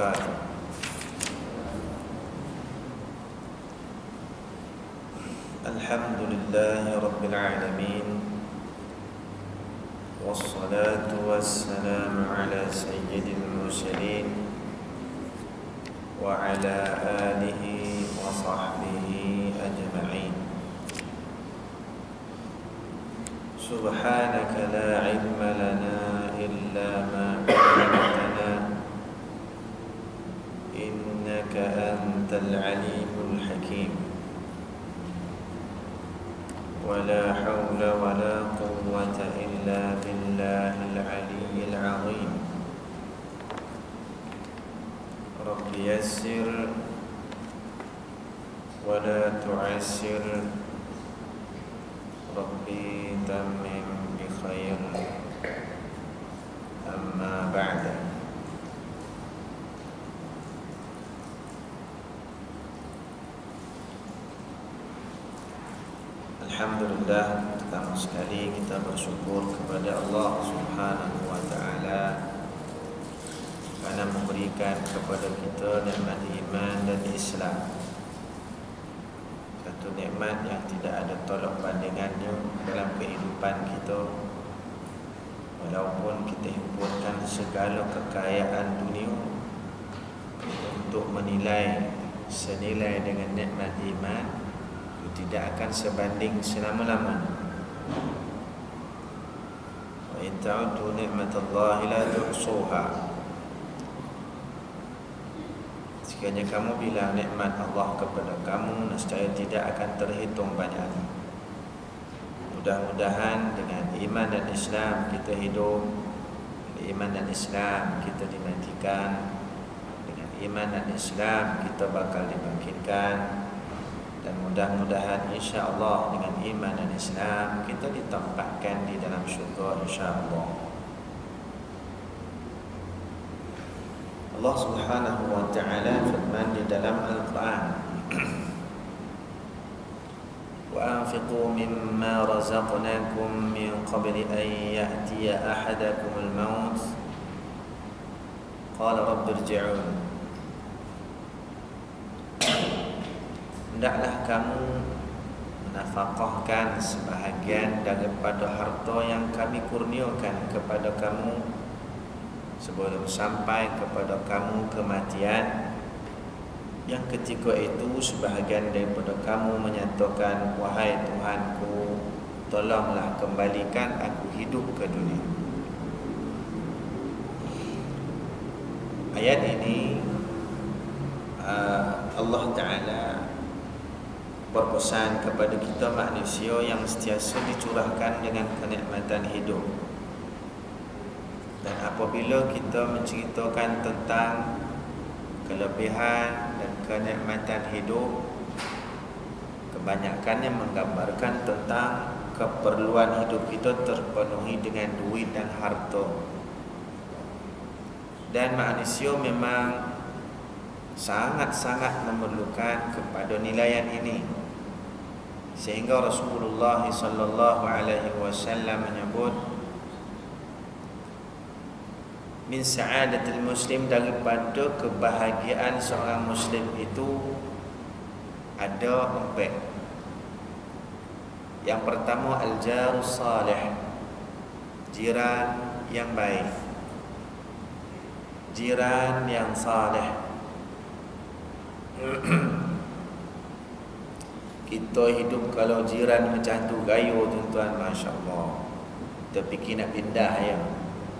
wabarakatuh. Alhamdulillahi rabbil alamin, wassalatu wassalamu ala sayyidil mursalin wa ala alihi wa sahbihi ajma'in. Subhanaka la ilma lana illa ma 'allamtana innaka antal alimul hakim. Wala hawla wala quwwata illa billahil aliyyil azim. Rabbi yassir wala tu'assir, Rabbi tammim bi khair. Amma ba'da. Alhamdulillah, pertama sekali kita bersyukur kepada Allah Subhanahu wa taala kerana memberikan kepada kita nikmat iman dan Islam. Satu nikmat yang tidak ada tolak bandingannya dalam kehidupan kita. Walaupun kita himpunkan segala kekayaan dunia untuk menilai senilai dengan nikmat iman, itu tidak akan sebanding selama-lamanya. Wa in ta'uddu ni'matallahi la tuhsuha. Sekiranya kamu bilang nikmat Allah kepada kamu, nescaya tidak akan terhitung banyaknya. Mudah-mudahan dengan iman dan Islam kita hidup, dengan iman dan Islam kita dimatikan, dengan iman dan Islam kita bakal dibangkitkan, dan mudah-mudahan insya-Allah dengan iman dan Islam kita ditempatkan di dalam syurga insya-Allah. Allah Subhanahu wa taala firman di dalam Al-Quran, wa anfiqu mimma razaqnakum min qabli an ya'tiya ahadakum al-maut qala rabbi irji'un. Hendaklah kamu menafkahkan sebahagian daripada harta yang kami kurniakan kepada kamu sebelum sampai kepada kamu kematian, yang ketika itu sebahagian daripada kamu menyatakan, wahai Tuhanku, tolonglah kembalikan aku hidup ke dunia. Ayat ini Allah Ta'ala berpesan kepada kita manusia yang sentiasa dicurahkan dengan kenikmatan hidup. Dan apabila kita menceritakan tentang kelebihan dan kenikmatan hidup, kebanyakannya menggambarkan tentang keperluan hidup kita terpenuhi dengan duit dan harta. Dan manusia memang sangat-sangat memerlukan kepada nilaian ini, sehingga Rasulullah sallallahu alaihi wasallam menyebut, min sa'adatil muslim, daripada kebahagiaan seorang muslim itu ada 4. Yang pertama, al-jarus salih, jiran yang baik, jiran yang saleh. Kita hidup kalau jiran macam tu gayo tuan-tuan, masya-Allah. Kita fikir nak pindah ya.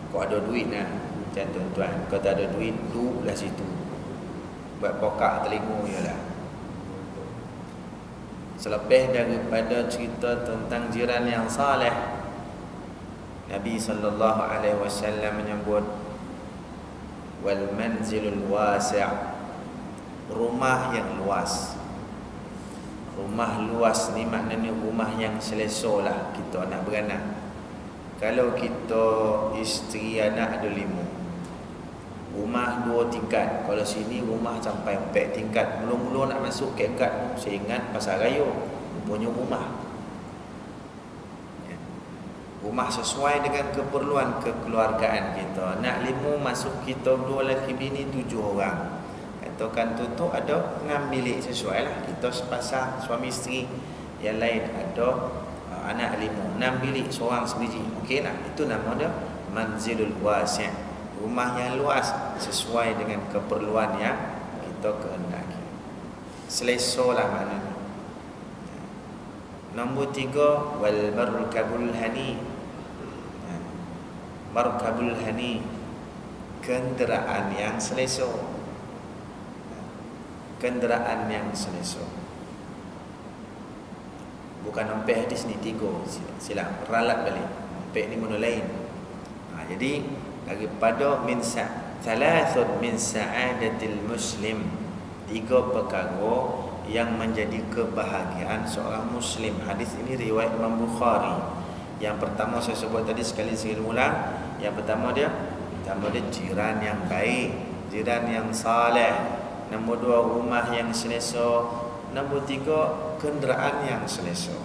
Kau ada duit nak, macam tuan-tuan. Kau tak ada duit, duduklah situ. Buat pokak telinga jelah. Selepas daripada cerita tentang jiran yang saleh, Nabi sallallahu alaihi wasallam menyebut wal manzilul wasi', rumah yang luas. Rumah luas ni maknanya rumah yang selesa lah kita nak beranak. Kalau kita isteri anak ada 5, rumah 2 tingkat. Kalau sini rumah sampai 4 tingkat. Mula-mula nak masuk ke tingkat, saya ingat pasar raya punya rumah. Rumah sesuai dengan keperluan kekeluargaan kita. Nak 5 masuk kita 2 lelaki bini 7 orang. Katakan tu ada 6 bilik sesuai lah. Kita sepasang suami isteri. Yang lain ada anak 5, 6 bilik seorang sebiji. Okey lah. Itu nama dia manzilul wasi'. Rumah yang luas sesuai dengan keperluan yang kita kehendaki. Selesa lah maknanya. Nombor 3, wal markabul hani. Markabul hani, kenderaan yang selesa. Kenderaan yang selesa. Bukan sampai hadis ni 3. Silap ralat balik. Sampai ni mana lain. Jadi daripada thalathun min sa'adatil muslim, 3 perkara yang menjadi kebahagiaan seorang muslim. Hadis ini riwayat Imam Bukhari. Yang pertama saya sebut tadi, sekali saya ulang. Yang pertama dia jiran yang baik, jiran yang saleh. Nombor 2, rumah yang selesa. Nombor 3, kenderaan yang selesa.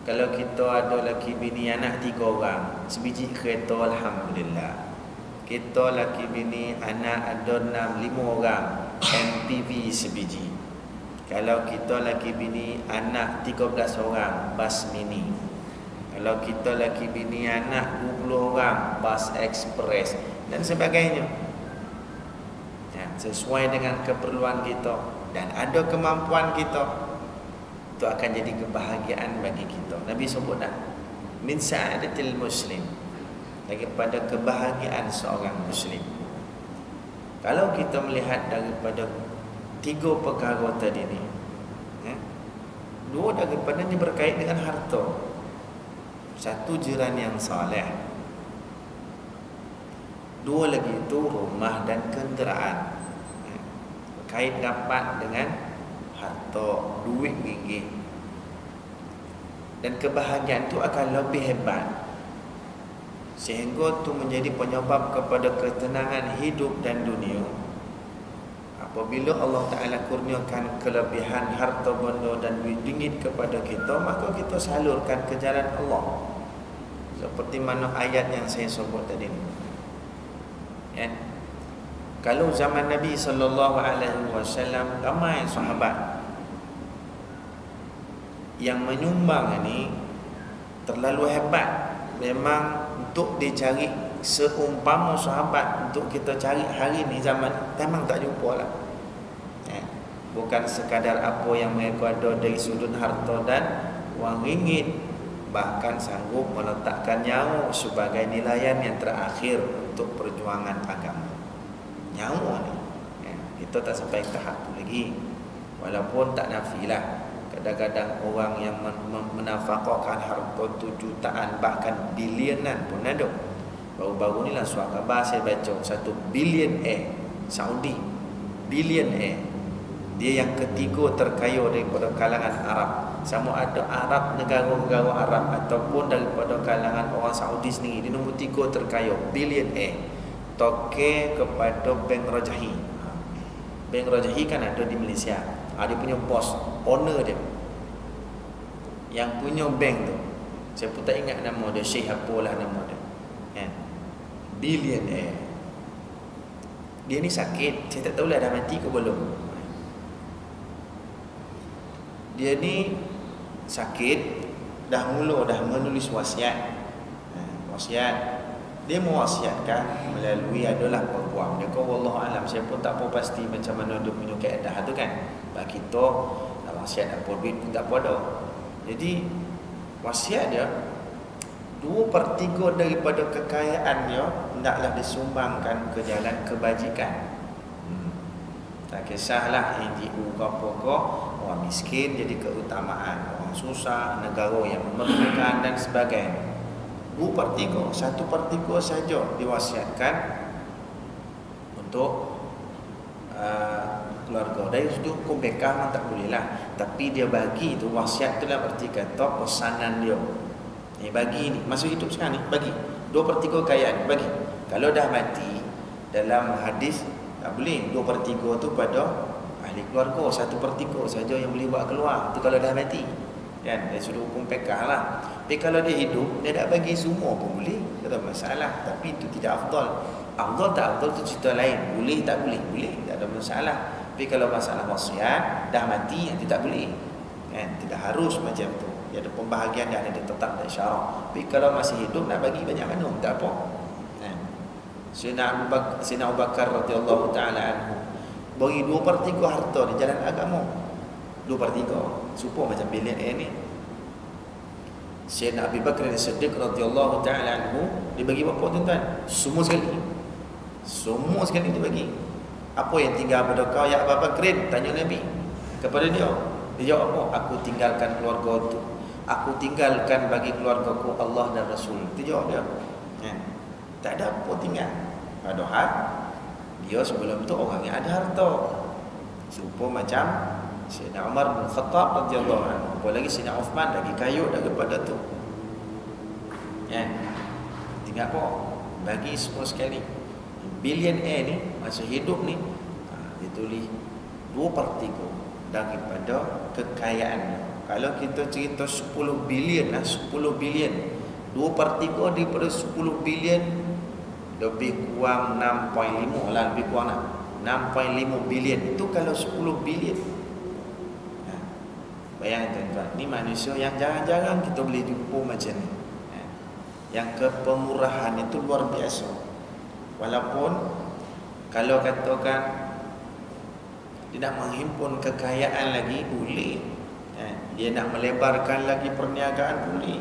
Kalau kita ada laki bini anak 3 orang, sebiji kereta alhamdulillah. Kita laki bini anak ada 5 orang, MPV sebiji. Kalau kita laki bini anak 13 orang, bas mini. Kalau kita laki bini anak 20 orang, bas ekspres dan sebagainya. Sesuai dengan keperluan kita dan ada kemampuan kita, itu akan jadi kebahagiaan bagi kita. Nabi sebut dah, min sa'adatil muslim, daripada kebahagiaan seorang muslim. Kalau kita melihat daripada 3 perkara tadi ni, 2 daripadanya berkait dengan harta. 1 jiran yang saleh. 2 lagi itu rumah dan kenderaan. Berkait dapat dengan harta, duit ringgit. Dan kebahagiaan itu akan lebih hebat, sehingga itu menjadi penyebab kepada ketenangan hidup dan dunia. Apabila Allah Ta'ala kurniakan kelebihan harta benda dan duit ringgit kepada kita, maka kita salurkan ke jalan Allah, seperti mana ayat yang saya sebut tadi ni. Kalau zaman Nabi SAW, ramai sahabat yang menyumbang ni terlalu hebat. Memang untuk dicari seumpama sahabat untuk kita cari hari ni zaman memang tak jumpa lah. Bukan sekadar apa yang mereka ada dari sudut harta dan wang ringgit, bahkan sanggup meletakkan nyawa sebagai nilaian yang terakhir untuk perjuangan agama. Nyawa ni kita tak sampai tahap tu lagi. Walaupun tak nafilah, kadang-kadang orang yang menafakahkan harta tu jutaan bahkan bilionan pun ada. Baru-baru ni lah surat khabar saya baca 1 bilion Saudi, bilion dia yang ketiga terkaya daripada kalangan Arab. Sama ada Arab, negara-negara Arab ataupun daripada kalangan orang Saudi sendiri, dia nombor 3 terkaya, bilion toke kepada Bank Rajahi. Bank Rajahi kan ada di Malaysia. Dia punya bos, owner dia, yang punya bank tu, saya pun tak ingat nama dia, Syekh apalah nama dia, bilion dia ni sakit, saya tak tahulah dah mati ke belum. Dia ni sakit, dah menulis wasiat. Wasiat dia mewasiatkan melalui adalah perempuan. Dia kata wallahualam, saya pun tak tahu pasti macam mana dia punya kaedah tu kan. Bagi kita wasiat apa duit pun tak apa dah. Jadi wasiat dia 2/3 daripada kekayaannya hendaklah disumbangkan ke jalan kebajikan. Tak kisahlah NGO ke apa ke, orang miskin jadi keutamaan, orang susah, negara yang memerlukan dan sebagainya. 2/3, 1/3 saja diwasiatkan untuk keluarga. Dari situ hukum bekah memang tak boleh lah, tapi dia bagi tu wasiat tu lah, berarti kata pesanan dia. Bagi ni masuk hidup sekarang ni, bagi 2/3 kekayaan, bagi. Kalau dah mati, dalam hadis tak boleh 2/3 tu pada ahli keluarga, 1/3 saja yang boleh buat keluar. Tu kalau dah mati. Kan dia suruh hukum pekah lah. Tapi kalau dia hidup, dia tak bagi semua pun boleh, tak ada masalah. Tapi itu tidak afdal. Afdal tak afdal tu cerita lain. Boleh tak boleh? Boleh, tak ada masalah. Tapi kalau masalah maksiat, dah mati, nanti tak boleh. Kan tidak harus macam tu. Dia ada pembahagian yang ada tetap dan syarak. Tapi kalau masih hidup, nak bagi banyak mana, tak apa. Kan Sayyidina Abu Bakar radhiyallahu taala anhu bagi 2/3 harta di jalan agama. 2/3. Supaya macam bilion ni. Sayyidina Abu Bakar As-Siddiq radhiyallahu taala anhu dibagi berapa tuan-tuan? Semua sekali. Semua sekali dibagi. Apa yang tinggal pada kau ya Abu Bakar? Tanya Nabi kepada dia. Dia jawab apa? Aku tinggalkan keluarga tu. Aku tinggalkan bagi keluargaku Allah dan Rasul. Itu jawab dia. Tak ada apa tinggal. Padahal dia sebelum tu orang yang ada harta. Serupa macam Sayyidina Umar bin Khattab radhiyallahu anhu. Apalagi Sayyidina Uthman lagi kayut daripada tu. Tinggal apa? Bagi semua sekali. Billionaire ni masa hidup ni ditulis 2/3 daripada kekayaannya. Kalau kita cerita 10 bilion lah, 10 bilion, 2/3 daripada 10 bilion lebih kurang 6.5 lah, lebih kurang 6.5 bilion. Itu kalau 10 bilion. Bayangkan tuan-tuan, ni manusia yang jarang-jarang kita boleh jumpa macam ni. Yang kepemurahan itu luar biasa. Walaupun kalau katakan dia nak menghimpun kekayaan lagi, boleh. Dia nak melebarkan lagi perniagaan, boleh.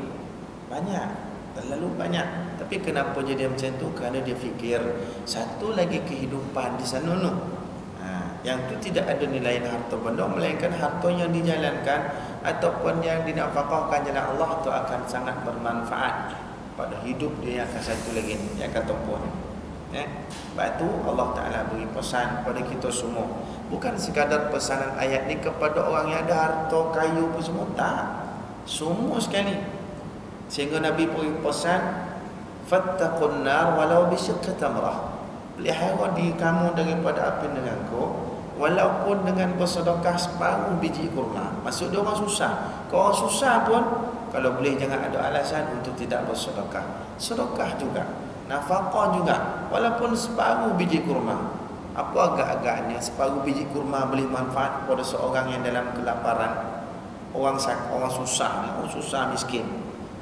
Banyak, terlalu banyak. Tapi kenapa jadi macam tu? Kerana dia fikir satu lagi kehidupan di sana tu. Yang tu tidak ada nilai harta benda, melainkan harta yang dijalankan ataupun yang dinafkahkan jalan Allah tu akan sangat bermanfaat pada hidup dia yang akan satu lagi yang akan tempuh. Sebab tu Allah Ta'ala beri pesan kepada kita semua. Bukan sekadar pesanan ayat ni kepada orang yang ada harta, kayu pun semua. Tak. Semua sekali. Sehingga Nabi beri pesan, fattaqun nar walau bisyiqqi tamrah. Pelihara diri kamu daripada api neraka walaupun dengan bersedekah separuh biji kurma. Maksud dia orang susah. Kalau orang susah pun, kalau boleh jangan ada alasan untuk tidak bersedekah. Sedekah juga, nafkah juga, walaupun separuh biji kurma. Apa agak-agaknya separuh biji kurma boleh manfaat kepada seorang yang dalam kelaparan, orang susah ni, orang susah miskin.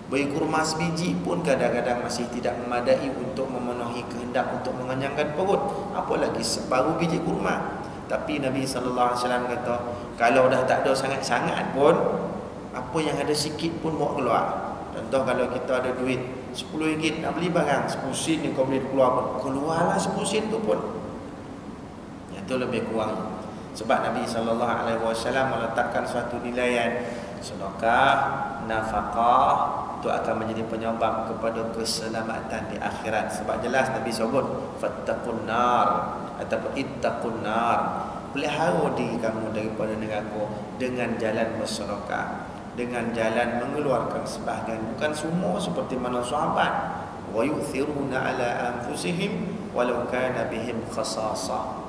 Beri kurma sebiji pun kadang-kadang masih tidak memadai untuk memenuhi kehendak untuk mengenyangkan perut, apalagi separuh biji kurma. Tapi Nabi SAW kata, kalau dah tak ada sangat-sangat pun, apa yang ada sikit pun bawa keluar. Contoh kalau kita ada duit RM10 nak beli barang, 10 sen ni kau boleh keluar, keluarlah 10 sen tu pun. Itu lebih kurang. Sebab Nabi SAW meletakkan suatu nilaian sedekah, nafkah itu akan menjadi penyebab kepada keselamatan di akhirat. Sebab jelas Nabi sebut fattaqun nar ataupun ittaqun nar. Pelihara diri kamu daripada neraka dengan jalan bersedekah, dengan jalan mengeluarkan sebahagian, bukan semua seperti mana sahabat. Wa yu'thiruna ala anfusihim walau kana bihim khasasah.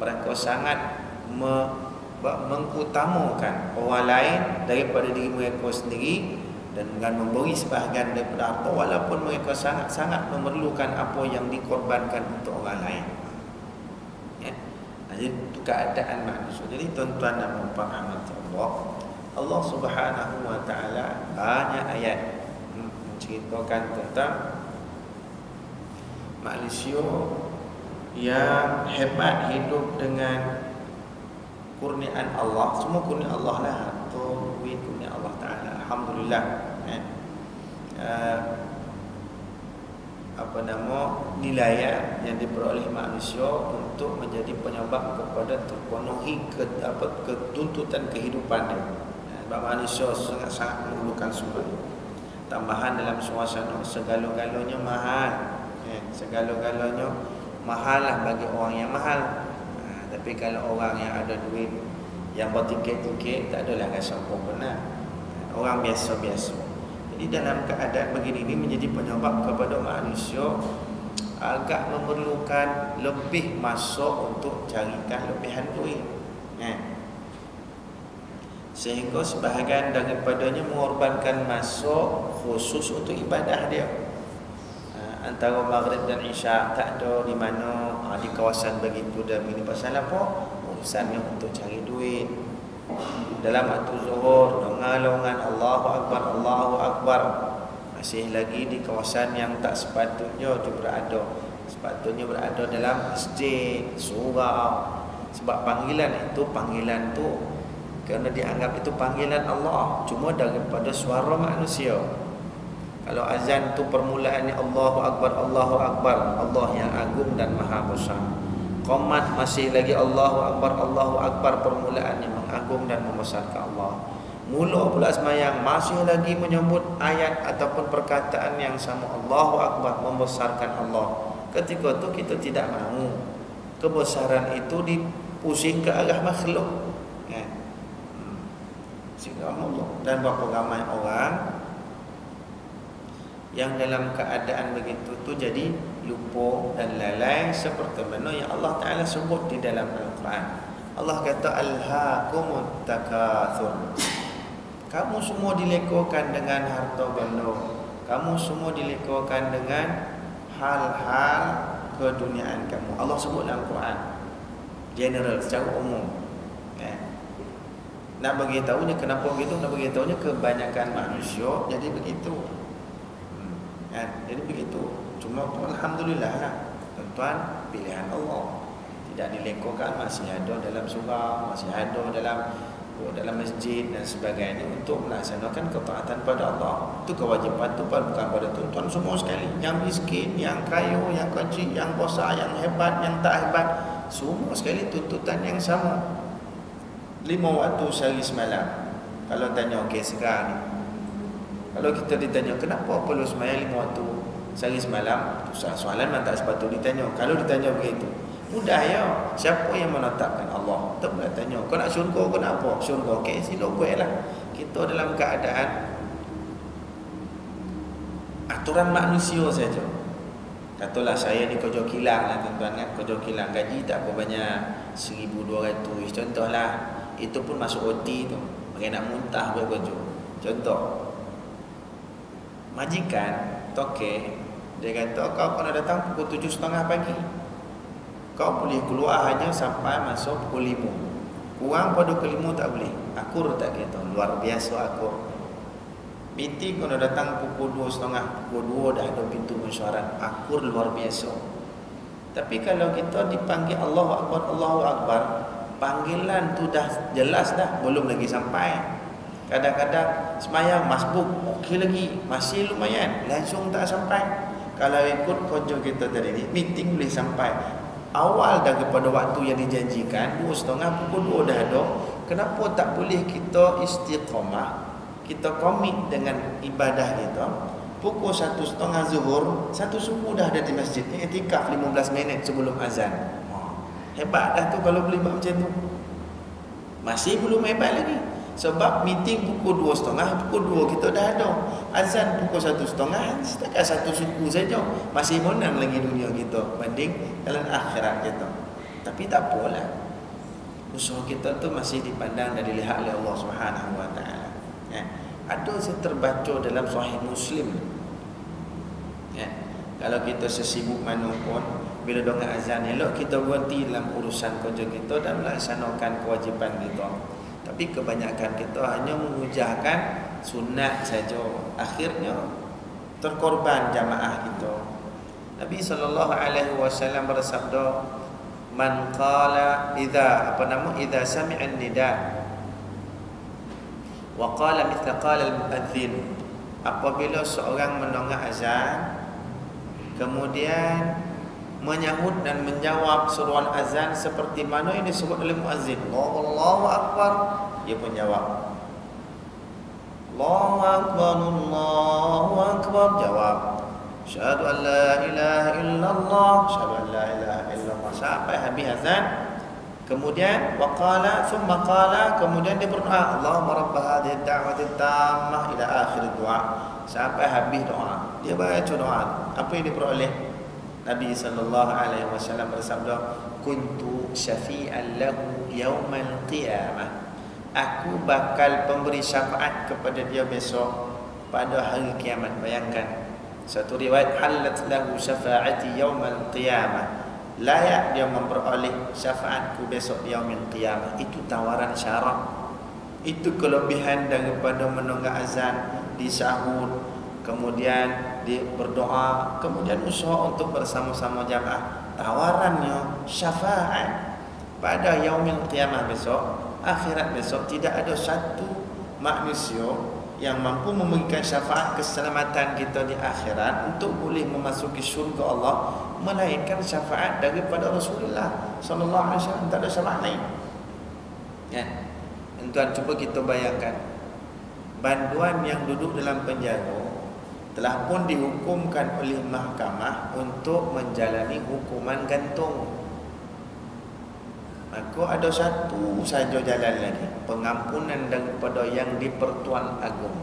Mereka sangat mengutamakan orang lain daripada diri mereka sendiri, dan dengan memberi sebahagian daripada harta walaupun mereka sangat-sangat memerlukan apa yang dikorbankan untuk orang lain. Jadi itu keadaan manusia. Jadi tuan-tuan dan puan rahmat Allah Subhanahu wa taala banyak ayat menceritakan tentang manusia yang hebat, hidup dengan kurniaan Allah. Semua kurniaan Allah lah. Harta, duit, kurniaan Allah Ta'ala. Alhamdulillah. Nilai yang diperoleh manusia untuk menjadi penyebab kepada terpenuhi ketuntutan kehidupan dia. Sebab manusia sangat-sangat memerlukan semua. Tambahan dalam suasana segala-galanya mahal. Segala-galanya mahal lah bagi orang yang mahal. Tapi kalau orang yang ada duit, yang bertiket-tiket, tak adalah rasa pun benar. Orang biasa-biasa. Jadi dalam keadaan begini ini menjadi penyebab kepada manusia agak memerlukan lebih masa untuk carikan lebihan duit. sehingga sebahagian daripadanya mengorbankan masa khusus untuk ibadah dia. Antara maghrib dan isyak tak ada di mana di kawasan begitu dan ini pasal apa? Urusannya untuk cari duit. Dalam waktu zuhur dengar Allahu Akbar, Allahu Akbar, masih lagi di kawasan yang tak sepatutnya dia berada. Sepatutnya berada dalam masjid, surau. Sebab panggilan tu kerana dianggap itu panggilan Allah, cuma daripada suara manusia. Kalau azan tu permulaannya Allahu Akbar, Allahu Akbar, Allah yang agung dan maha besar. Qomat masih lagi Allahu Akbar, Allahu Akbar, permulaannya mengagung dan membesarkan Allah. Mula pula sembahyang masih lagi menyebut ayat ataupun perkataan yang sama, Allahu Akbar, membesarkan Allah. Ketika itu kita tidak mahu kebesaran itu dipusing ke arah makhluk, ya. Sehingga Allah. Dan berapa ramai orang yang dalam keadaan begitu tu jadi lupa dan lalai seperti mana yang Allah Ta'ala sebut di dalam Al-Quran. Allah kata alhaakumut takatsur. Kamu semua dilekokan dengan harta benda. Kamu semua dilekokan dengan hal-hal keduniaan kamu. Allah sebut dalam Quran general, secara umum, ya. Nak bagi tahunya kenapa begitu? Nak bagi tahunya kebanyakan manusia jadi begitu. Jadi begitu. Cuma alhamdulillah lah, tuan-tuan, pilihan Allah. Tidak dilekokan, masih ada dalam surau, masih ada dalam masjid dan sebagainya untuk melaksanakan ketaatan pada Allah. Itu kewajipan tu bukan pada tuan-tuan semua sekali. Yang miskin, yang kaya, yang kecil, yang besar, yang hebat, yang tak hebat, semua sekali tuntutan yang sama. 5 waktu sehari semalam. Kalau tanya okey sekarang ni, kalau kita ditanya kenapa perlu sembahyang 5 waktu sehari semalam, soalan memang tak sepatutnya ditanya. Kalau ditanya begitu, mudah ya. Siapa yang menetapkan? Allah. Tak boleh tanya kau nak syurga, kau nak apa? Syurga, okey, sila buatlah. Kita dalam keadaan aturan manusia saja. Katalah saya ni kerja kilang lah tuan-tuan kan, kerja kilang, gaji tak apa banyak, 1,200 contohlah. Itu pun masuk OT tu, pakai nak muntah buat kerja. Contoh, majikan toke dia kata kau kena datang pukul 7.30 pagi, kau boleh keluar hanya sampai masuk pukul 5, kurang pada pukul 5 tak boleh. Akur tak kata, luar biasa akur. Meeting kena datang pukul 2.30, pukul 2 dah ada pintu mesyuarat, akur luar biasa. Tapi kalau kita dipanggil Allahu Akbar, Allahu Akbar, panggilan tu dah jelas dah, belum lagi sampai. Kadang-kadang semayang masbuk, okey lagi, masih lumayan, langsung tak sampai. Kalau ikut kerja kita tadi ni, meeting boleh sampai awal daripada waktu yang dijanjikan, 2.30, pukul 2 dah ada. Kenapa tak boleh kita istiqamah, kita komit dengan ibadah kita? Pukul 1.30 zuhur, 1 subuh dah ada di masjid, iktikaf 15 minit sebelum azan. Hebat dah tu kalau boleh buat macam tu. Masih belum hebat lagi. Sebab meeting pukul 2.30, pukul 2 kita dah ada. Azan pukul 1.30, setakat 1 suku saja. Masih menang lagi dunia kita banding dalam akhirat kita. Tapi tak apalah, usaha kita tu masih dipandang dan dilihat oleh Allah Subhanahu Wa Taala. Ya. Ada saya terbaca dalam Sahih Muslim. Ya. Kalau kita sesibuk mana pun, bila dengar azan elok kita berhenti dalam urusan kerja kita dan melaksanakan kewajipan kita. Tapi kebanyakan kita hanya mengujarkan sunat saja. Akhirnya terkorban jamaah kita. Nabi SAW bersabda, man qala idza sami'a an-nida wa qala mithla qala al-muadzin. Apabila seorang mendengar azan kemudian menyahut dan menjawab seruan azan seperti mana yang disebut oleh muazzin, Allahu Akbar, dia pun jawab Allahu Akbar, Allahu Akbar, jawab Asyhadu an la ilaha illallah, asyhadu an la ilaha illallah, sampai habis azan. Kemudian waqala thumma qala, kemudian dia berdoa Allahumma rabb hadhihi ad-da'wati tammah ila akhir doa, sampai habis doa. Dia baca doa. Apa yang diperoleh? Nabi SAW bersabda, kuntu syafi'an lahu yaumal qiyamah. aku bakal pemberi syafaat kepada dia besok pada hari kiamat. Bayangkan, satu riwayat, halat lahu syafaati yaumal qiyamah, layak dia memperoleh syafaatku besok di yaumil qiyamah. Itu tawaran syarat. Itu kelebihan daripada menunggak azan di sahur, kemudian di berdoa, kemudian usaha untuk bersama-sama jamaah. Tawarannya syafaat pada yaumil qiyamah besok, akhirat besok. Tidak ada satu manusia yang mampu memberikan syafaat keselamatan kita di akhirat untuk boleh memasuki syurga Allah melainkan syafaat daripada Rasulullah sallallahu alaihi wasallam. Tak ada syafaat lain. Ya. Tuan, cuba kita bayangkan, banduan yang duduk dalam penjara telah pun dihukumkan oleh mahkamah untuk menjalani hukuman gantung. Maka ada satu saja jalan lagi, pengampunan daripada yang di-Pertuan Agong.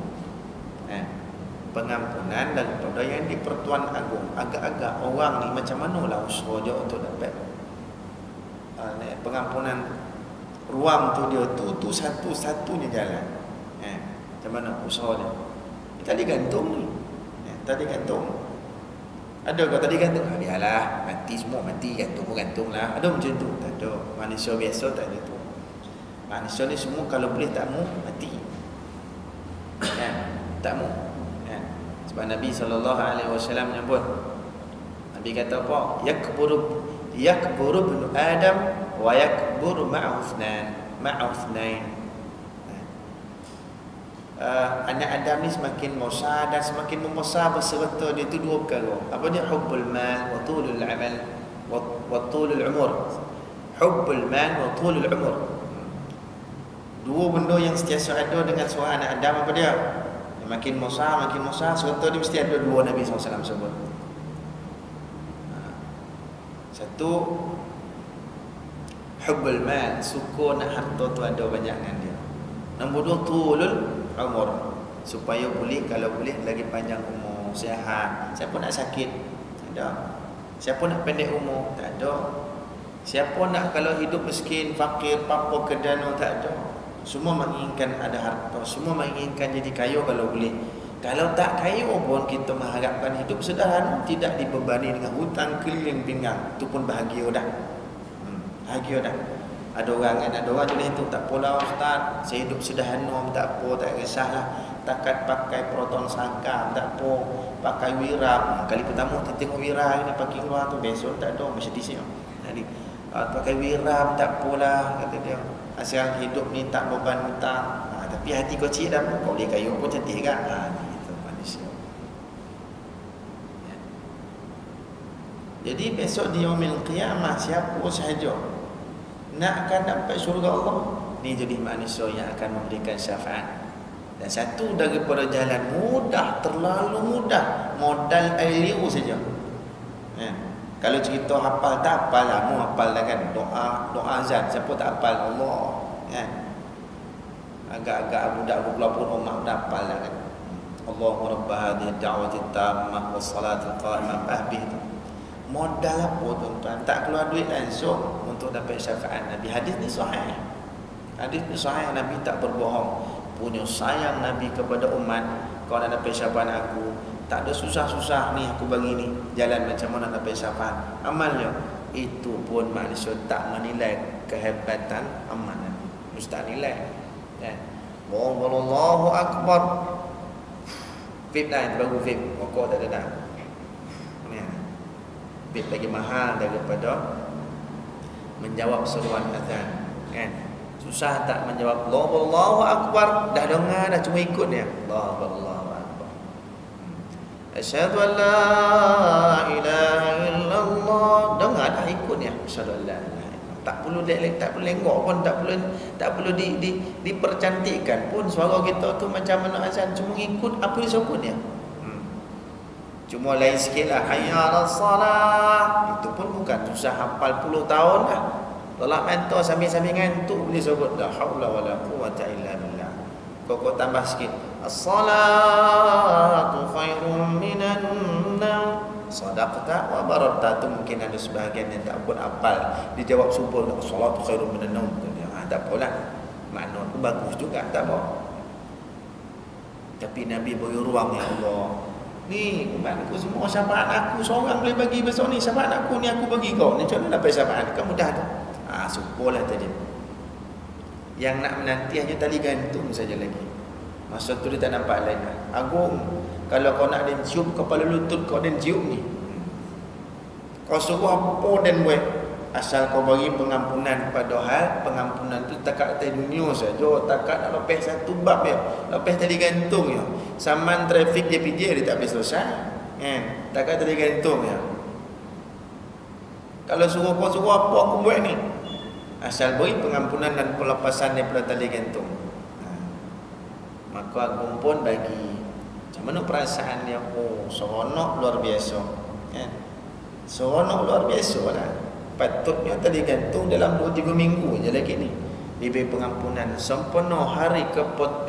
Pengampunan daripada yang di-Pertuan Agong. Agak-agak orang ni macam manalah usaha dia untuk dapat pengampunan. Ruang tu dia tu satu-satunya jalan. Macam mana usaha dia? Tadi gantung ni. Tadi gantung. Ada ke tadi gantung? Biarlah, mati semua mati, gantung pun gantung lah. Ada macam tu? Tak ada. Manusia biasa tak ada tu. Manusia ni semua kalau boleh tak mau mati. Tak mau. Sebab Nabi SAW menyebut, Nabi kata apa? Yakburu ibnu Adam wa yakburu ma'ahu ithnain. Anak Adam ni semakin besar dan semakin membesar berserta dia tu dua perkara. Apa dia? Hubbul mal wa tulul amal wa tulul umur. Hubbul mal wa tulul umur. Dua benda yang sentiasa ada dengan seorang anak Adam. Apa dia? Makin besar serta dia mesti ada dua. Nabi SAW sebut. Satu, hubbul mal, suka nak harta tu ada banyak dengan dia. Nombor dua, tulul umur, supaya boleh, kalau boleh lagi panjang umur, sihat. Siapa nak sakit? Tak ada. Siapa nak pendek umur? Tak ada. Siapa nak kalau hidup miskin, fakir, papa, kedana? Tak ada. Semua menginginkan ada harta, semua menginginkan jadi kaya kalau boleh. Kalau tak kaya pun kita mengharapkan hidup sederhana, tidak dibebani dengan hutang keliling pinggang. Itu pun bahagia dah. Bahagia dah. Ada orang jenis tu, tak apalah ustaz, saya hidup sederhana, tak apa, tak kisahlah. Takat pakai proton sangkam, tak apa, pakai wira. Kali pertama kita tengok wira ni pakai keluar tu, besok tak ada, Mercedes ni. Jadi pakai wira, tak apalah, kata dia. Asal hidup ni tak beban hutang. Tapi hati kecil dah, kau boleh kaya pun cantik kan? Itu manusia. Ya. Jadi besok di yaumil qiyamah, siapa sahaja nakkan dapat syurga Allah, ni jadi manusia yang akan memberikan syafaat. Dan satu daripada jalan mudah, terlalu mudah, modal air liu saja. Ya. Kalau cerita hafal tak hafal lah, mu hafal dah kan, doa azan, siapa tak hafal Allah, ya. Agak-agak budak berpuluh umat dah hafal dah kan. Allahumma rabb hadhihi ad-da'wati at-tammah was-salati al-qa'imah, fahbih. Modal apa tuan-tuan? Tak keluar duit langsung untuk dapat syafaat Nabi. Hadis ni sahih. Hadis ni sahih, Nabi tak berbohong. Punya sayang Nabi kepada umat, kau nak dapat syafaat aku, tak ada susah-susah ni aku bagi ni jalan macam mana dapat syafaat. Amalnya itu pun manusia tak menilai kehebatan amal Nabi. Ustaz nilai. Ya. Allahu akbar. Vape dah, baru vape. Rokok tak ada dah. Ni. Vape lagi mahal daripada menjawab seruan azan. Kan? Susah tak menjawab Allahu akbar, dah dengar dah, cuma ikut dia. Allahu akbar. Asyhadu an la ilaha illallah, dengar dah, ikut dia. Asyhadu an la ilaha illallah. Tak perlu tak perlu lenggok pun, tak perlu dipercantikkan pun suara kita tu macam mana azan, cuma ikut apa dia sebut dia. Cuma lain sikitlah, hayya 'alas salah. Itu pun bukan susah, hafal puluh tahun dah. Tolak mentor sambil-sambil ngantuk boleh sebut la haula wala quwwata illa billah. Kau tambah sikit, as-salatu khairun minan naum, sadaqta wa bararta. Tu mungkin ada sebahagian yang tak pun hafal, dijawab subur, as-salatu khairun minan naum. Tak apalah. makna tu bagus juga, tak apa. Tapi Nabi beri ruang, ya Allah, ni umat aku semua syafaat aku seorang boleh bagi besok ni, syafaat aku ni aku bagi kau ni, macam mana dapat syafaat ni? Kan mudah tu. Syukurlah tadi. Yang nak menanti hanya tali gantung saja lagi. Masa tu dia tak nampak lain dah. Agung, kalau kau nak dia cium kepala lutut kau, dan cium ni, kau suruh apa dan buat, asal kau bagi pengampunan pada hal pengampunan tu takat atas dunia saja, takat nak lepas satu bab ya, lepas tali gantung ya, saman trafik dia PJ dia tak boleh selesai kan, takat tali gantung ya. Kalau suruh apa aku buat ni, asal beri pengampunan dan pelepasan daripada tali gantung, maka agung pun bagi. Macam mana perasaan dia? Seronok luar biasa kan, seronok luar biasa lah. Patutnya tadi gantung dalam 2-3 minggu je lagi ni diberi pengampunan sempena hari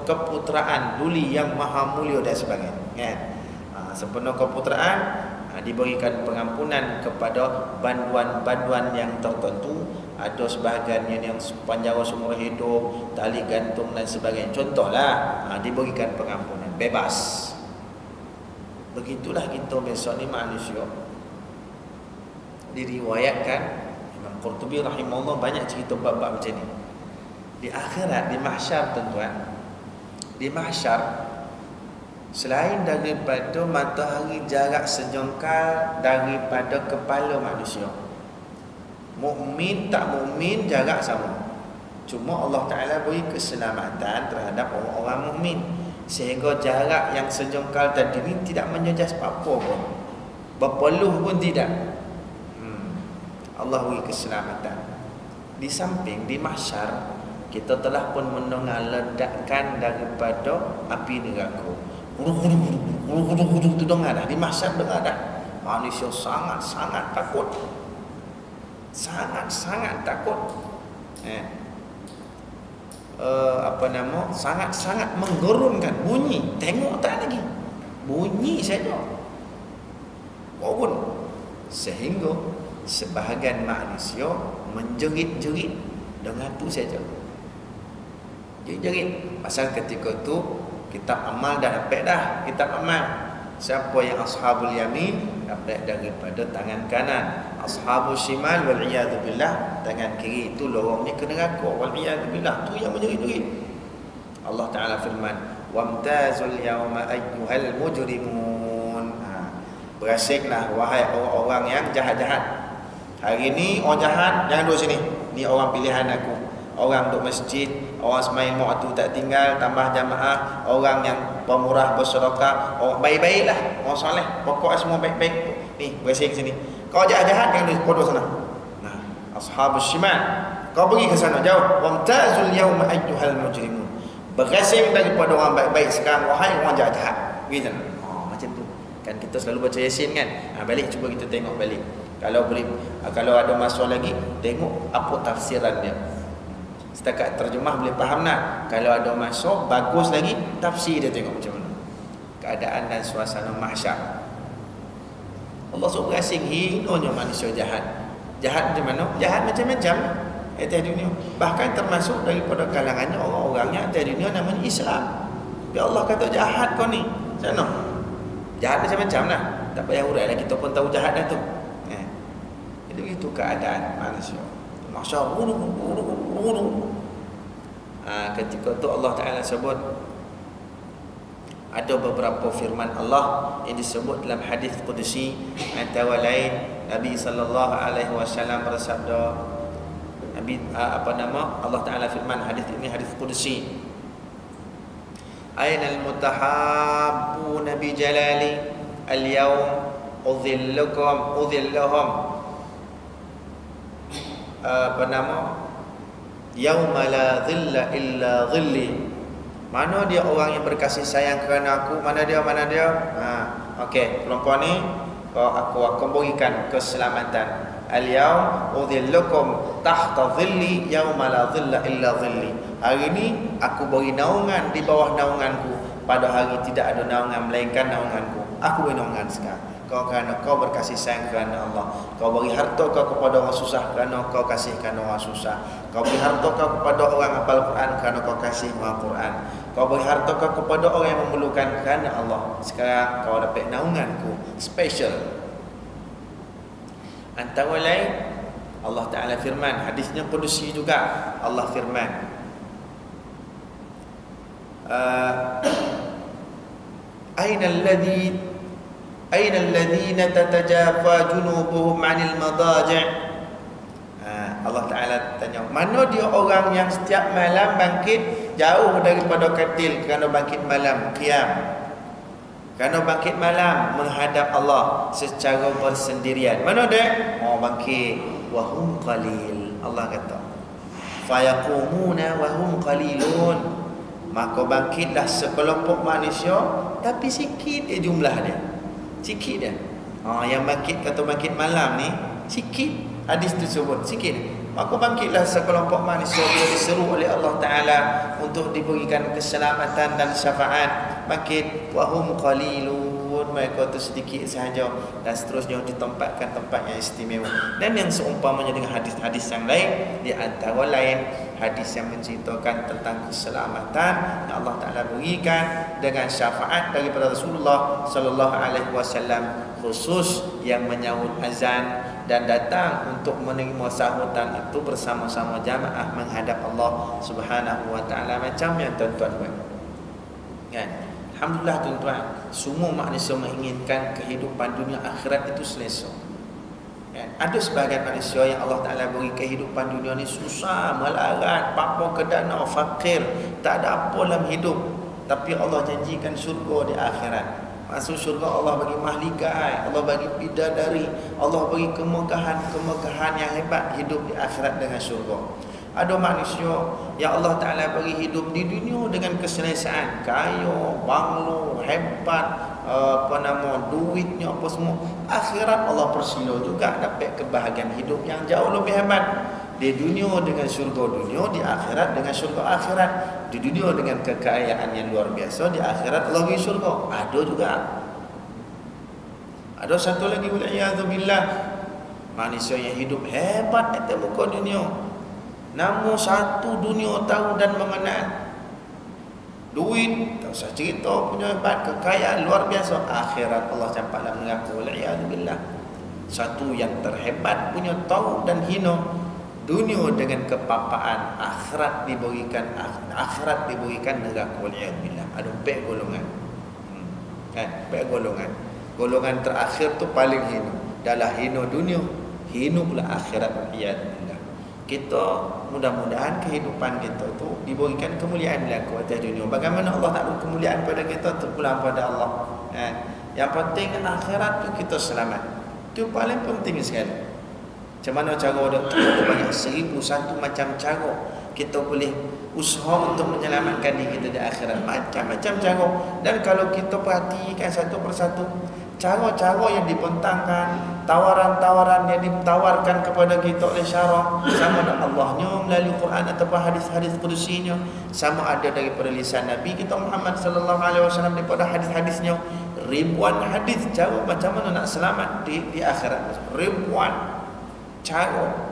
keputeraan duli yang maha mulia dan sebagainya kan. Sempena keputeraan diberikan pengampunan kepada banduan-banduan yang tertentu. Ada sebahagiannya yang sepanjang seumur hidup tali gantung dan sebagainya, contohlah, diberikan pengampunan bebas. Begitulah kita besok ni manusia. Diriwayatkan Imam Qurtubi rahimahullah banyak cerita bab-bab macam ni. Di akhirat, di mahsyar tuan-tuan, di mahsyar, selain daripada matahari jarak sejengkal daripada kepala manusia, mukmin tak mukmin jarak sama. Cuma Allah Ta'ala beri keselamatan terhadap orang-orang mukmin, sehingga jarak yang sejengkal tadi ni tidak menjejas apa-apa pun, berpeluh pun tidak. Allah beri keselamatan. Di samping di mahsyar, kita telah pun mendengar ledakan daripada api neraka. Huduk tu dengar dah. Di mahsyar dengar dah. Manusia sangat-sangat takut. Sangat-sangat takut. Sangat-sangat menggerunkan. Bunyi, tengok tak lagi, bunyi saja. Walaupun sehingga sebahagian manusia menjerit-jerit dengan tu saja. Jerit-jerit. Pasal ketika tu kitab amal dah dapat dah. Kitab amal, siapa yang ashabul yamin dapat daripada tangan kanan, ashabul shimal wal iyad billah tangan kiri, itu lorongnya ke neraka wal iyad billah, tu yang menjerit-jerit. Allah Taala firman, wamtazul yawma ayyuhal mujrimun, berasiklah wahai orang-orang yang jahat-jahat. Hari ni orang jahat jangan duduk sini. Ni orang pilihan aku. Orang duduk masjid, orang semain waktu tak tinggal, tambah jamaah, orang yang pemurah bersedekah, orang baik-baiklah, orang soleh, pokoknya semua baik-baik. Ni bersih sini. Kau jahat-jahat jangan duduk sana. Nah, ashabus shimal, kau pergi ke sana jauh. Wamtazul yawma ayyuhal mujrimun, berasing daripada orang baik-baik sekarang wahai orang jahat-jahat. Pergi sana. Macam tu. Kan kita selalu baca Yasin kan. Balik cuba kita tengok balik. Kalau boleh, kalau ada masa lagi, tengok apa tafsiran dia. Setakat terjemah boleh faham nak. Kalau ada masa bagus lagi, tafsir dia tengok macam mana keadaan dan suasana mahsyar. Allah suruh berasing hinonya manusia jahat. Jahat macam mana? Jahat macam-macam atas dunia. Bahkan termasuk daripada kalangannya orang-orang yang atas dunia namanya Islam. Tapi Allah kata jahat kau ni. Macam mana? Jahat macam-macam lah. Tak payah urai lah, kita pun tahu jahat dah tu. Itu keadaan manusia. Mahsyar ketika tu Allah Ta'ala sebut, ada beberapa firman Allah yang disebut dalam hadis qudsi, antara lain Nabi sallallahu alaihi wasallam bersabda, Allah Ta'ala firman, hadis ini hadis qudsi, ainal mutahabbuna bi jalali al-yawm udhilluhum yauma la dhilla illa dhilli. Mana dia orang yang berkasih sayang kerana aku? Mana dia? Okey, perempuan ni aku akan berikan keselamatan. Al-yaum udhillukum tahta dhilli yauma la dhilla illa dhilli. Hari ni aku beri naungan di bawah naunganku, pada hari tidak ada naungan melainkan naunganku. Aku beri naungan sekarang. kau kerana kau berkasih sayang kerana Allah. Kau beri harta kau kepada orang susah kerana kau kasih kerana orang susah. Kau beri harta kau kepada orang hafal Quran kerana kau kasih orang Quran. Kau beri harta kau kepada orang yang memerlukan kerana Allah. Sekarang kau dapat naunganku special. Antara lain Allah Ta'ala firman, hadisnya qudusi juga. Allah firman, Aina alladhina tatajafa junubuhum 'anil madaji'. Allah Ta'ala tanya, mana dia orang yang setiap malam bangkit jauh daripada katil kerana bangkit malam qiyam, kerana bangkit malam menghadap Allah secara bersendirian. Mana dia? Bangkit wa hum qalil. Allah kata, fayaqumuna wa hum qalilun. Maka bangkitlah sekelompok manusia, tapi sikit jumlah dia. Sikit dia. Yang bangkit, kata bangkit malam ni sikit. Hadis tu sebut sikit. Maka bangkitlah sekelompok manusia, dia diseru oleh Allah Ta'ala untuk diberikan keselamatan dan syafaat. Bangkit wahum qalilun, mereka tu sedikit sahaja, dan seterusnya ditempatkan tempat yang istimewa. Dan yang seumpamanya dengan hadis-hadis yang lain, di antara lain hadis yang menceritakan tentang keselamatan yang Allah Ta'ala berikan dengan syafaat daripada Rasulullah Sallallahu Alaihi Wasallam, khusus yang menyahut azan dan datang untuk menerima sahutan itu bersama-sama jamaah menghadap Allah Subhanahu Wa Ta'ala, macam yang tuan-tuan buat kan? Alhamdulillah tuan-tuan, semua manusia menginginkan kehidupan dunia akhirat itu selesa kan? Ada sebahagian manusia yang Allah Ta'ala beri kehidupan dunia ni susah, melarat, papa kedana, fakir, tak ada apa dalam hidup, tapi Allah janjikan syurga di akhirat. Masuk syurga Allah bagi mahligai, Allah bagi bidadari, Allah bagi kemegahan yang hebat, hidup di akhirat dengan syurga. Ada manusia yang Allah Ta'ala bagi hidup di dunia dengan keselesaan, kaya, banglo, hebat, duitnya apa semua. Akhirat Allah persila juga dapat kebahagiaan hidup yang jauh lebih hebat. Di dunia dengan syurga dunia, di akhirat dengan syurga akhirat. Di dunia dengan kekayaan yang luar biasa, di akhirat Allah bagi syurga. Ada juga. Ada satu lagi, wal'iyadzubillah, manusia yang hidup hebat atas muka dunia, namun satu dunia tahu dan mengenal, duit, tak usah cerita, punya hebat, kekayaan luar biasa. Akhirat Allah campak dalam neraka, wal'iyadzubillah. Satu yang terhebat, punya tahu dan hina. Dunia dengan kepapaan, akhirat diberikan neraka, wal'iyadzubillah. Ada empat golongan kan? Empat golongan. Golongan terakhir tu paling hina. Dalam hina dunia, hina pula akhirat, wal'iyadzubillah. Kita mudah-mudahan kehidupan kita tu diberikan kemuliaan berlaku atas dunia. Bagaimana Allah tak beri kemuliaan pada kita, terpulang pada Allah. Yang penting akhirat tu kita selamat. Itu paling penting sekali. Macam mana cara dia? Ada banyak 1001 macam cara kita boleh usaha untuk menyelamatkan diri kita di akhirat. Macam-macam cara. Dan kalau kita perhatikan satu persatu, cara-cara yang dibentangkan, tawaran-tawaran yang ditawarkan kepada kita oleh syarah, sama ada Allahnya melalui Quran ataupun hadis-hadis qudusinya, sama ada daripada lisan Nabi kita Muhammad sallallahu alaihi wasallam, daripada hadis-hadisnya. Ribuan hadis cara macam mana nak selamat di akhirat. Ribuan cara.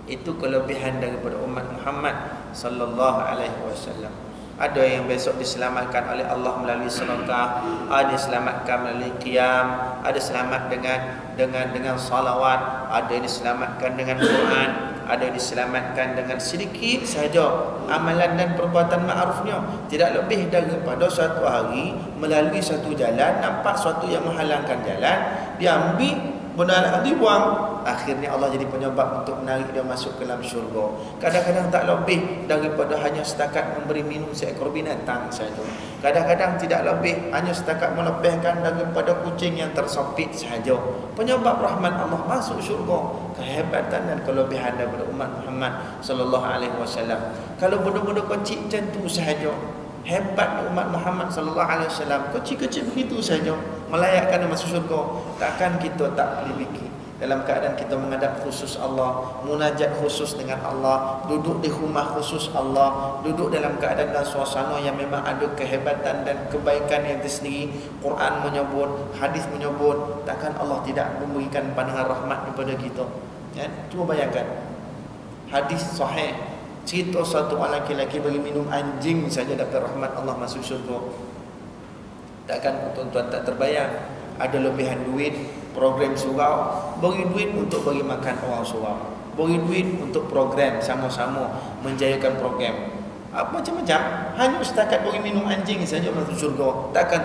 Itu kelebihan daripada umat Muhammad sallallahu alaihi wasallam. Ada yang besok diselamatkan oleh Allah melalui sedekah, ada diselamatkan melalui qiyam, ada selamat dengan salawat, ada yang diselamatkan dengan Quran, ada yang diselamatkan dengan sedikit sahaja amalan dan perbuatan ma'rufnya. Tidak lebih daripada suatu hari melalui satu jalan, nampak suatu yang menghalangkan jalan, diambil, benar dibuang, akhirnya Allah jadi penyebab untuk menarik dia masuk ke dalam syurga. Kadang-kadang tak lebih daripada hanya setakat memberi minum seekor binatang sahaja. Kadang-kadang tidak lebih hanya setakat melepaskan daripada kucing yang tersopit sahaja. Penyebab rahmat Allah masuk syurga. Kehebatan dan kelebihan daripada umat Muhammad sallallahu alaihi wasallam. Kalau benda-benda kecil macam tu sahaja, hebat umat Muhammad sallallahu alaihi wasallam, kecil-kecil begitu saja melayakkan dia masuk syurga, takkan kita tak boleh fikir. dalam keadaan kita menghadap khusus Allah, munajat khusus dengan Allah, duduk di rumah khusus Allah, duduk dalam keadaan dan suasana yang memang ada kehebatan dan kebaikan yang tersendiri. Quran menyebut, hadis menyebut, takkan Allah tidak memberikan pandangan rahmat kepada kita. Ya? Cuba bayangkan hadis sahih cerita satu orang lelaki bagi minum anjing saja dapat rahmat Allah masuk syurga. Takkan tuan-tuan tak terbayang ada lebihan duit, program surau, bagi duit untuk bagi makan orang surau, bagi duit untuk program sama-sama menjayakan program. Macam-macam, hanya setakat bagi minum anjing saja masuk syurga. Takkan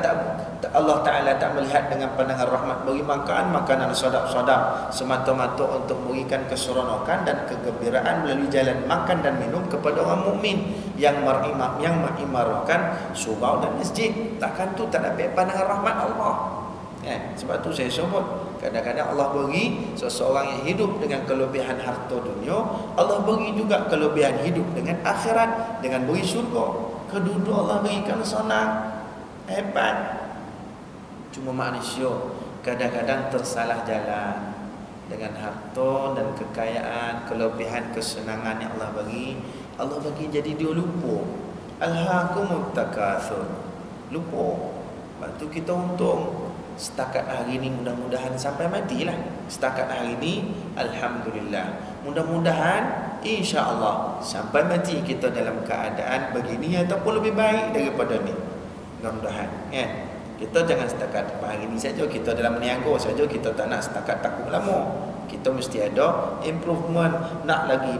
Allah Ta'ala tak melihat dengan pandangan rahmat bagi makan makanan sadap-sadap semata-mata untuk memberikan keseronokan dan kegembiraan melalui jalan makan dan minum kepada orang mukmin yang mengimarakan surau dan masjid. Takkan tu tak dapat pandangan rahmat Allah. Sebab tu saya sebut, kadang-kadang Allah bagi seseorang yang hidup dengan kelebihan harta dunia, Allah bagi juga kelebihan hidup dengan akhirat, dengan beri syurga. Kedua Allah berikan senang, hebat. Cuma manusia kadang-kadang tersalah jalan dengan harta dan kekayaan, kelebihan, kesenangan yang Allah bagi. Allah bagi jadi dia lupa. Alhaakumut takatsur. Lupa. Lepas tu kita untung. Setakat hari ini mudah-mudahan sampai matilah. Setakat hari ini alhamdulillah. Mudah-mudahan insya-Allah sampai mati kita dalam keadaan begini ataupun lebih baik daripada ni. Mudah-mudahan kita jangan setakat hari ini saja kita dalam niaga saja, kita tak nak setakat takut lama. Kita mesti ada improvement, nak lagi.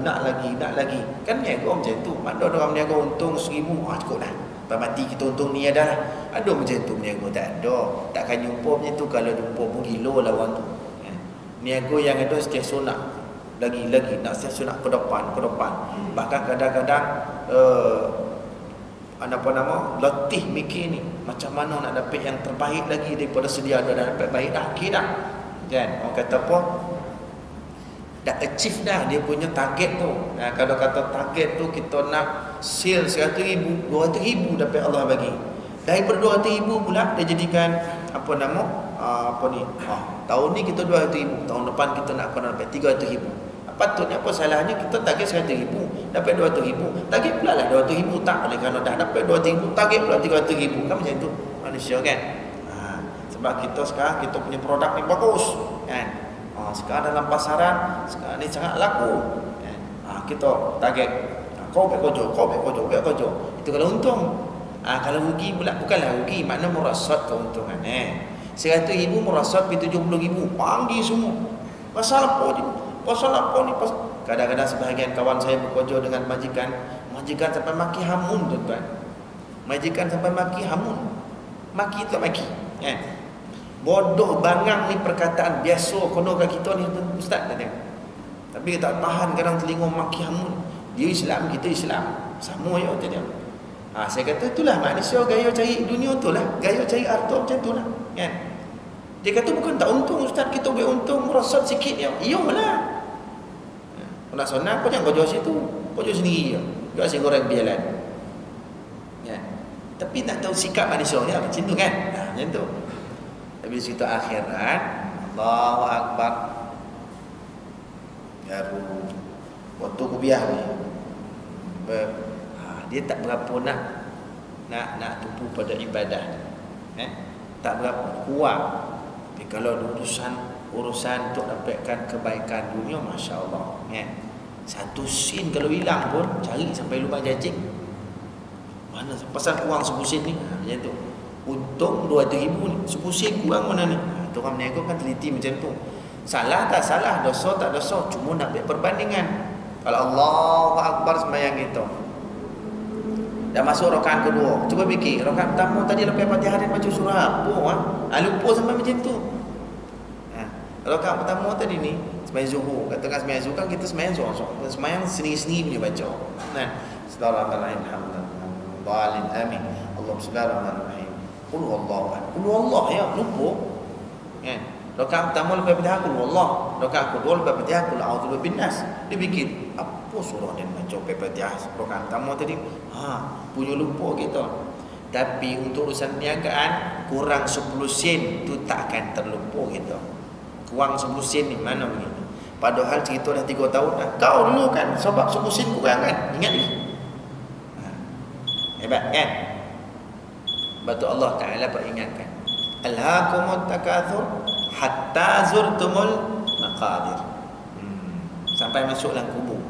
Kan niaga macam tu. Mana ada orang niaga untung 1000, cukup dah. Lepas mati kita untung ni adalah. Ada macam tu niaga? Tak ada. Takkan jumpa macam tu. Kalau jumpa pun gila lawan tu. Niaga yang ada setiap nak lagi nak setiap nak ke depan. Bahkan kadang-kadang letih mikir ni macam mana nak dapat yang terbaik lagi daripada sedia ada. Dah dapat baik dah, okey dah. Kan orang kata apa, dah achieve dah dia punya target tu. Kalau kata target tu kita nak sale 100,000, 200,000 dapat Allah bagi. Daripada 200,000 pula dia jadikan tahun ni kita 200,000, tahun depan kita nak kena dapat 300,000. Patutnya apa salahnya kita target 100,000 dapat 200,000, target pula lah 200,000. Tak boleh, kalau dah dapat 200,000 target pula 300,000. Kan macam tu manusia kan. Sebab kita sekarang kita punya produk ni bagus kan. Sekarang dalam pasaran sekarang ni sangat laku kan. Kita target kau baik kojo. Itu kalau untung. Kalau rugi pula bukanlah rugi, makna merosot keuntungan. 100,000 merosot pergi 70,000, panggil semua. Pasal apa je? Pasal apa ni? Kadang-kadang sebahagian kawan saya bekerja dengan majikan sampai maki hamun tuan-tuan. Majikan sampai maki hamun. Maki tak maki. Bodoh bangang ni perkataan biasa konokan kita ni ustaz tadi. Tapi kita tak tahan kadang telinga maki hamun. Dia Islam, kita Islam. Sama ya tadi. Saya kata itulah manusia gaya cari dunia itulah, gaya cari harta macam itulah kan. Dia kata bukan tak untung ustaz, kita boleh untung merosot sikit ya. Iyalah. Nak senang kau jangan kau jual situ, kau jual sendiri je. Jual nasi goreng berjalan. Tapi nak tahu sikap manusia ni macam tu kan. Macam tu. Tapi situ akhirat, Allahu Akbar. Baru waktu kubiah ni. Dia tak berapa nak tumpu pada ibadah. Tak berapa kuat. Tapi kalau urusan untuk dapatkan kebaikan dunia, masya-Allah. Satu sen kalau hilang pun cari sampai lubang cacing. Mana pasal kurang 10 sen ni? Macam tu. Untung 200,000 ni, 10 sen kurang mana ni? Tu orang berniaga kan teliti macam tu. Salah tak salah, dosa tak dosa, cuma nak buat perbandingan. Kalau Allahu Akbar sembahyang kita, dah masuk rakaat kedua, cuba fikir rakaat pertama tadi lepas Fatihah dia baca surah apa? Lupa sampai macam tu. Rakaat pertama tadi ni sembahyang zuhur, katakan sembahyang zuhur kan kita sembahyang zuhur, sembahyang sendiri-sendiri punya baca. Bismillahirrahmanirrahim. Alhamdulillah, amin. Allahumma shalli ala Muhammad. Qul huwallahu ahad. Qul huwallahu ya, lupa. Rakaat pertama lepas Fatihah qul huwallahu, rakaat kedua lepas Fatihah qul a'udzu birabbin nas. Dia fikir apa surah dia baca lepas Fatihah rakaat pertama tadi? Punya lupa kita. Tapi untuk urusan perniagaan kurang 10 sen tu tak akan terlupa kita. kurang sebusin ni mana begini. Padahal cerita dah 3 tahun dah. Kau dulu kan sebab sebusin kurang kan? Ingat ni. Hebat kan? Betul Allah Ta'ala peringatkan. Alhaakumut takatsur hatta zurtumul maqabir. Sampai masuk dalam kubur.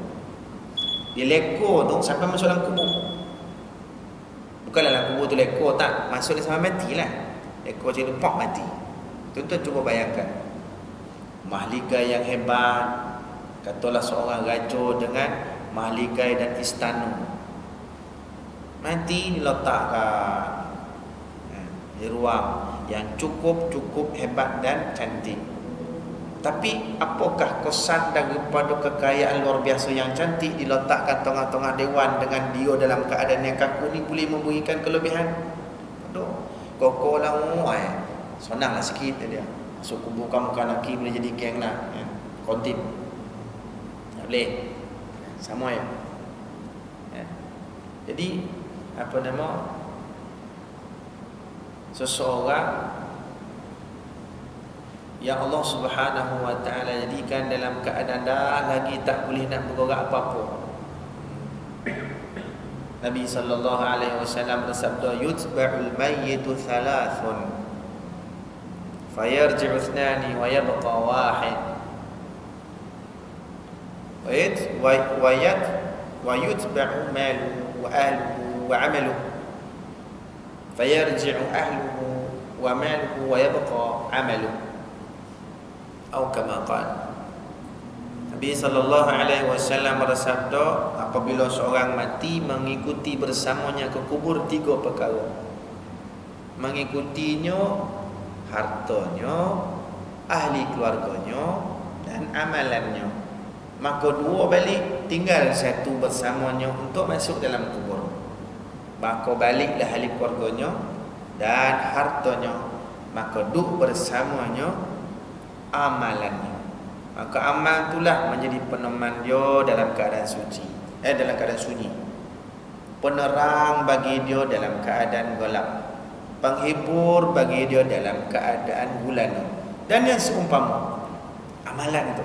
Dia lekor tu sampai masuk dalam kubur. Bukan dalam kubur tu lekor tak. Masuk dia sampai matilah. Lekor macam tu pok mati. Tuan-tuan cuba bayangkan. Mahligai yang hebat. Katalah seorang raja dengan mahligai dan istana. Mati diletakkan di ruang yang cukup hebat dan cantik. Tapi apakah kesan daripada kekayaan luar biasa yang cantik diletakkan tengah-tengah dewan dengan dia dalam keadaan yang kaku ni boleh memberikan kelebihan? Aduh, koko lah senanglah sikit dia. Masuk kubur kamu kanaki boleh jadi geng lah ya. Kontin tak boleh sama ya. Jadi apa nama, seseorang yang Allah Subhanahu wa taala jadikan dalam keadaan dah lagi tak boleh nak bergerak apa-apa. Nabi sallallahu alaihi wasallam bersabda, yutba'ul mayyitu thalathun fayarji'u ithnani wa yabqa wahid wa yutba'u maluhu wa ahluhu wa 'amaluhu fayarji'u ahluhu wa maluhu wa yabqa 'amaluhu atau kama qala. Nabi sallallahu alaihi wasallam bersabda, apabila seorang mati mengikuti bersamanya ke kubur 3 perkara. Mengikutinya hartanya, ahli keluarganya dan amalannya. Maka 2 balik, tinggal 1 bersamanya untuk masuk dalam kubur. Maka baliklah ahli keluarganya dan hartanya. Maka duduk bersamanya amalannya. Maka amal itulah menjadi peneman dia dalam keadaan suci. Dalam keadaan sunyi. Penerang bagi dia dalam keadaan gelap. Penghibur bagi dia dalam keadaan gulana. Dan yang seumpama amalan itu.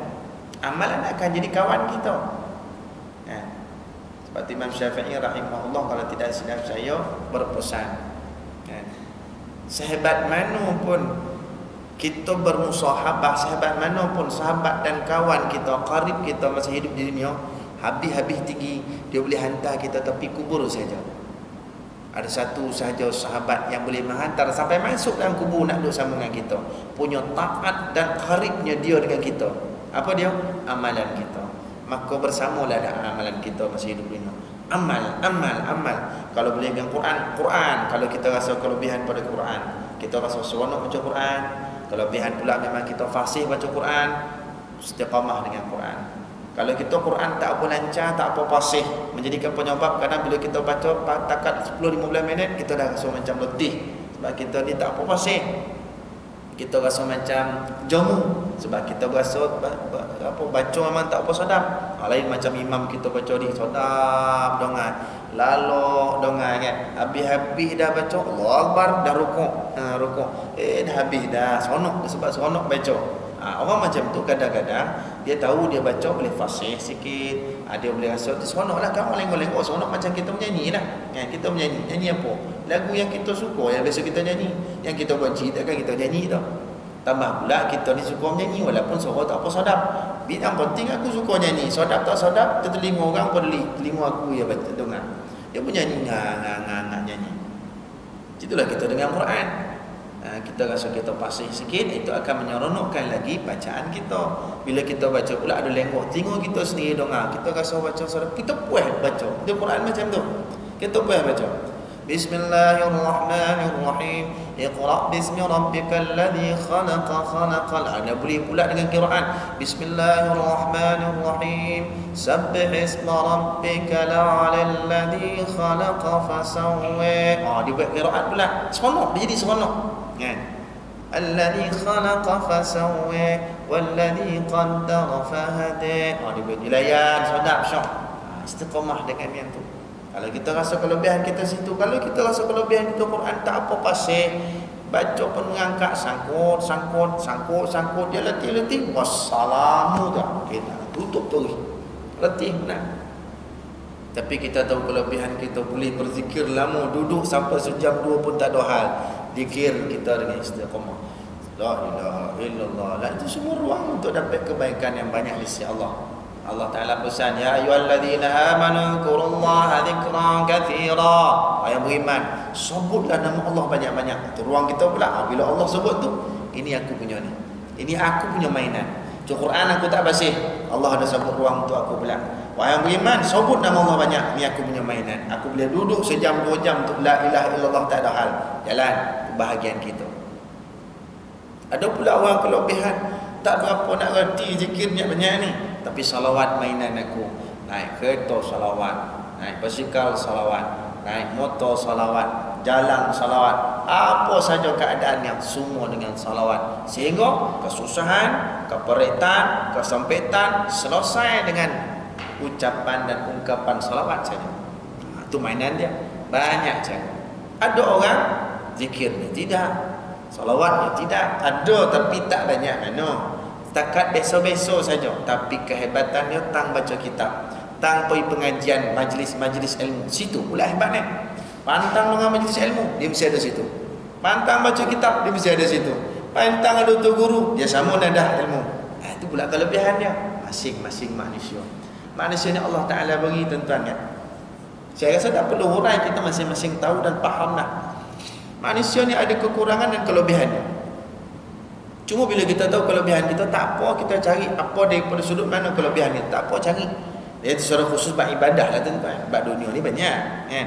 Amalan akan jadi kawan kita. Seperti Imam Syafi'i rahimahullah kalau tidak silap saya berpesan. Sehebat mana pun kita bermusahabah, sehebat mana pun sahabat dan kawan kita, karib kita masih hidup di dunia, habis-habis tinggi dia boleh hantar kita tepi kubur saja. Ada satu sahaja sahabat yang boleh menghantar sampai masuk dalam kubur nak duduk sama dengan kita. Punya taat dan karibnya dia dengan kita. Apa dia? Amalan kita. Maka bersamalah dengan amalan kita masih hidup di dunia. Amal. Kalau boleh dengan Quran. Kalau kita rasa kelebihan pada Quran, kita rasa seronok baca Quran. Kelebihan pula memang kita fasih baca Quran, istiqamah dengan Quran. Kalau kita Quran tak apa lancar, tak apa fasih, menjadikan penyebab kadang bila kita baca takat 10-15 minit kita dah rasa macam letih sebab kita ni tak apa fasih. Kita rasa macam jamu sebab kita berasa baca memang tak apa sedap. Lain macam imam kita baca ni sedap dongan, lalu dongan kan. Habis-habis dah baca Allahu Akbar dah rukuk. Dah habis dah seronok sebab seronok baca. Orang macam tu kadang-kadang dia tahu dia baca boleh fasih sikit, dia boleh rasa tu seronoklah kan. Orang lain seronok macam kita menyanyi lah. Kita menyanyi apa? Lagu yang kita suka, yang biasa kita nyanyi. Yang kita benci takkan kita nyanyi tau. Tambah pula kita ni suka menyanyi walaupun suara tak apa sedap. Yang penting aku suka nyanyi. Sedap tak sedap, telinga orang peduli. Telinga aku ya baca dengar. Dia pun nyanyi nyanyi. Itulah kita dengar Quran. Kita rasa kita pasih sikit, itu akan menyeronokkan lagi bacaan kita. Bila kita baca pula ada lengkok, tengok kita sendiri dengar, kita rasa baca sedap, kita puas baca. Dia Quran macam tu. Kita puas baca. Bismillahirrahmanirrahim. Iqra' bismi rabbikal ladzi khalaqal. Ada boleh pula dengan qiraan. Bismillahirrahmanirrahim. Sabbih isma rabbikal a'lal ladzi khalaqa fasawwa. Dibuat qiraat pula. Seronok, dia jadi seronok. Alladzi khalaqa fasawwa walladzi qaddara fahada. Dibuat dilayan sedap syok. Istiqamah dengan yang tu. Kalau kita rasa kelebihan kita situ, kalau kita rasa kelebihan kita Quran tak apa pasal, Baca pun mengangkat, sangkut, dia letih. Wassalamu dah. Kita tutup terus. Letih benar. Tapi kita tahu kelebihan kita, boleh berzikir lama, duduk sampai sejam dua pun tak ada hal. Zikir kita dengan istiqamah. La ilaha illallah. Itu semua ruang untuk dapat kebaikan yang banyak di sisi Allah. Allah Ta'ala pesan, ya ayyuhalladzina amanu dzkurullaha dzikran katsira. Yang beriman, sebutlah nama Allah banyak-banyak. Itu ruang kita pula. Bila Allah sebut tu, ini aku punya ni. Ini aku punya mainan. Quran aku tak basih. Allah ada sebut ruang untuk aku pula. Wahai yang beriman, sebut nama Allah banyak. Ini aku punya mainan. Aku boleh duduk sejam 2 jam untuk la ilaha illallah, tak ada hal. Jalan, kebahagiaan kita. Ada pula orang kelebihan, tak berapa nak reti zikirnya banyak ni, tapi salawat mainan aku. Naik kereta salawat, naik basikal salawat, naik motor salawat, jalan salawat, apa saja keadaan yang semua dengan salawat. Sehingga kesusahan, keperitan, kesempitan selesai dengan ucapan dan ungkapan salawat saja. Itu mainan dia. Banyak saja. Ada orang zikirnya tidak, salawatnya tidak, ada tapi tak banyak mana. Setakat besok-besok saja, tapi kehebatannya tang baca kitab, tang pergi pengajian, majlis-majlis ilmu. Situ pula hebatnya. Pantang dengan majlis ilmu, dia mesti ada situ. Pantang baca kitab, dia mesti ada situ. Pantang ada tu guru, dia sama nadah ilmu. Itu pula kelebihannya. Masing-masing manusia. Manusia ni Allah Ta'ala bagi tuan-tuan kan. Saya rasa tak perlu hurai, kita masing-masing tahu dan faham dah. Manusia ni ada kekurangan dan kelebihannya. Cuma bila kita tahu kelebihan kita, tak apa kita cari apa daripada sudut mana kelebihan kita, tak apa cari. Dia secara khusus bab ibadah lah tuan-tuan. Bab dunia ni banyak kan.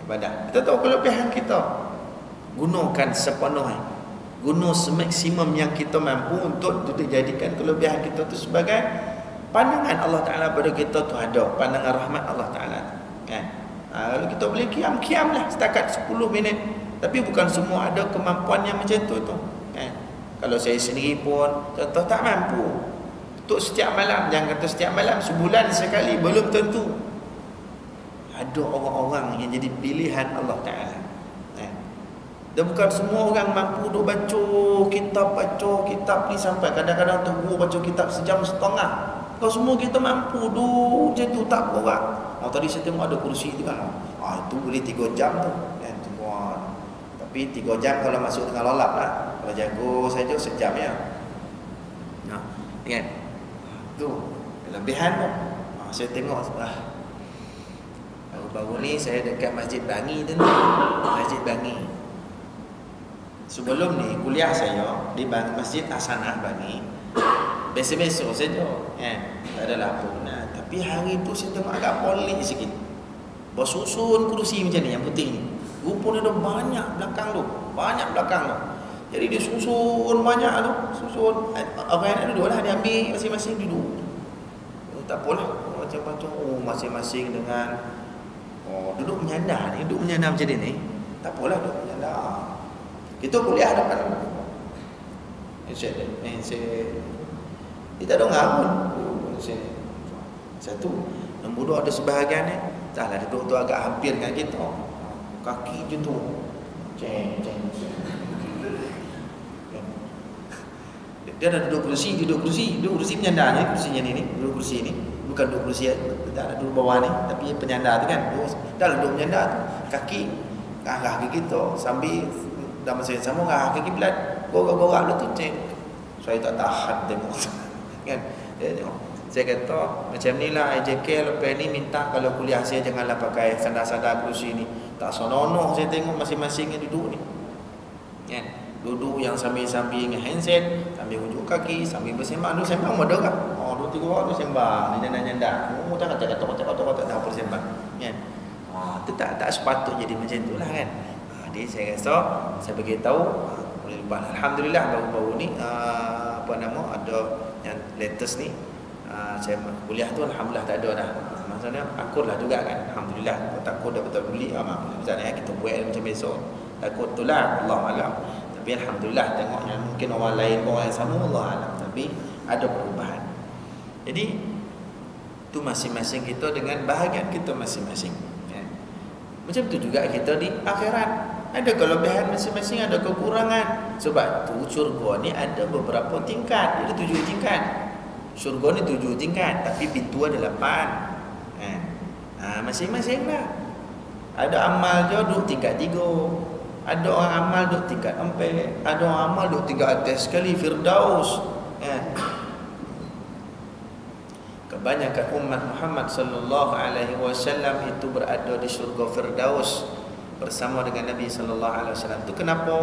Ibadah. Kita tahu kelebihan kita, gunakan sepenuhnya. Guna semaksimum yang kita mampu untuk dijadikan kelebihan kita tu sebagai pandangan Allah Ta'ala pada kita tu, ada pandangan rahmat Allah Ta'ala kan. Kalau kita boleh kiam lah setakat 10 minit. Tapi bukan semua ada kemampuan yang macam tu kan. Kalau saya sendiri pun contoh tak mampu untuk setiap malam. Jangan kata setiap malam, sebulan sekali belum tentu. Ada orang-orang yang jadi pilihan Allah Ta'ala kan. Dan bukan semua orang mampu duk baca kitab ni sampai kadang-kadang tunggu baca kitab sejam setengah. Kalau semua kita mampu duk je tu, tak orang. Tadi saya tengok ada kursi tu kan. Itu boleh 3 jam tu kan, tuan. Tapi 3 jam kalau masuk dengan lolap lah. Kalau jago saja sejam ya. Kan? Tu kelebihan tu. Saya tengok baru-baru ni saya dekat Masjid Bangi tu. Masjid Bangi. Sebelum ni kuliah saya di Masjid Hasanah Bangi. Biasa-biasa saja kan. Tak adalah apa benar. Tapi hari tu saya tengok agak polik sikit. Bersusun kursi macam ni yang putih ni. Rupanya ada banyak belakang tu. Jadi dia susun banyak tu. Orang yang nak duduk lah, dia ambil masing-masing duduk. Tak apalah. Macam-macam. Masing-masing dengan duduk menyandar ni. Duduk menyandar macam ni. Tak apalah duduk menyandar. Kita kuliah depan. Dia tak ada orang pun. Satu. Nombor 2 ada sebahagian ni. Taklah duduk tu agak hampir dengan kita. Kaki je tu. Ceng. Dia dah duduk kursi penyandar ni, kursinya ni, duduk kursi ni. Bukan duduk kursi, tak ada duduk bawah ni, tapi penyandar tu kan. Dah duduk penyandar tu. Kaki arah kaki kita sambil dah masa yang sama arah kaki belat. Gorak-gorak tu ceng. Saya tak tahan tengok. Kan? Dia tengok. Saya kata macam ni lah IJK lepas ni minta kalau kuliah saya janganlah pakai sandar-sandar kursi ni. Tak sononoh saya tengok masing-masing yang duduk ni kan. Duduk yang sambil-sambil dengan handset, sambil unjuk kaki, sambil bersembang. Duduk sembang ada kan? 2-3 orang tu sembang, dia nyandar-nyandar. Jangan cakap tak apa sembang kan. Itu tak sepatutnya jadi macam tu lah kan. Jadi saya rasa saya beritahu alhamdulillah baru-baru ni ada yang latest ni. Saya kuliah tu alhamdulillah tak ada dah. Maksudnya akut lah juga kan. Alhamdulillah. Kalau takut dah betul beli misalnya kita buat macam besok. Takut tu lah Allah alam. Tapi alhamdulillah tengoknya mungkin orang lain orang yang sama Allah alam. Tapi ada perubahan. Jadi tu masing-masing kita dengan bahagian kita masing-masing. Macam tu juga kita di akhirat. Ada kelebihan masing-masing, ada kekurangan. Sebab tu syurga ni ada beberapa tingkat. Ada 7 tingkat. Syurga ni 7 tingkat, tapi pintu ada 8. Masing-masing lah. Ada amal je duduk tingkat 3. Ada orang amal duduk tingkat 4. Ada orang amal duduk tingkat atas sekali, Firdaus. Kebanyakan umat Muhammad sallallahu alaihi wasallam itu berada di syurga Firdaus bersama dengan Nabi sallallahu alaihi wasallam. Itu kenapa?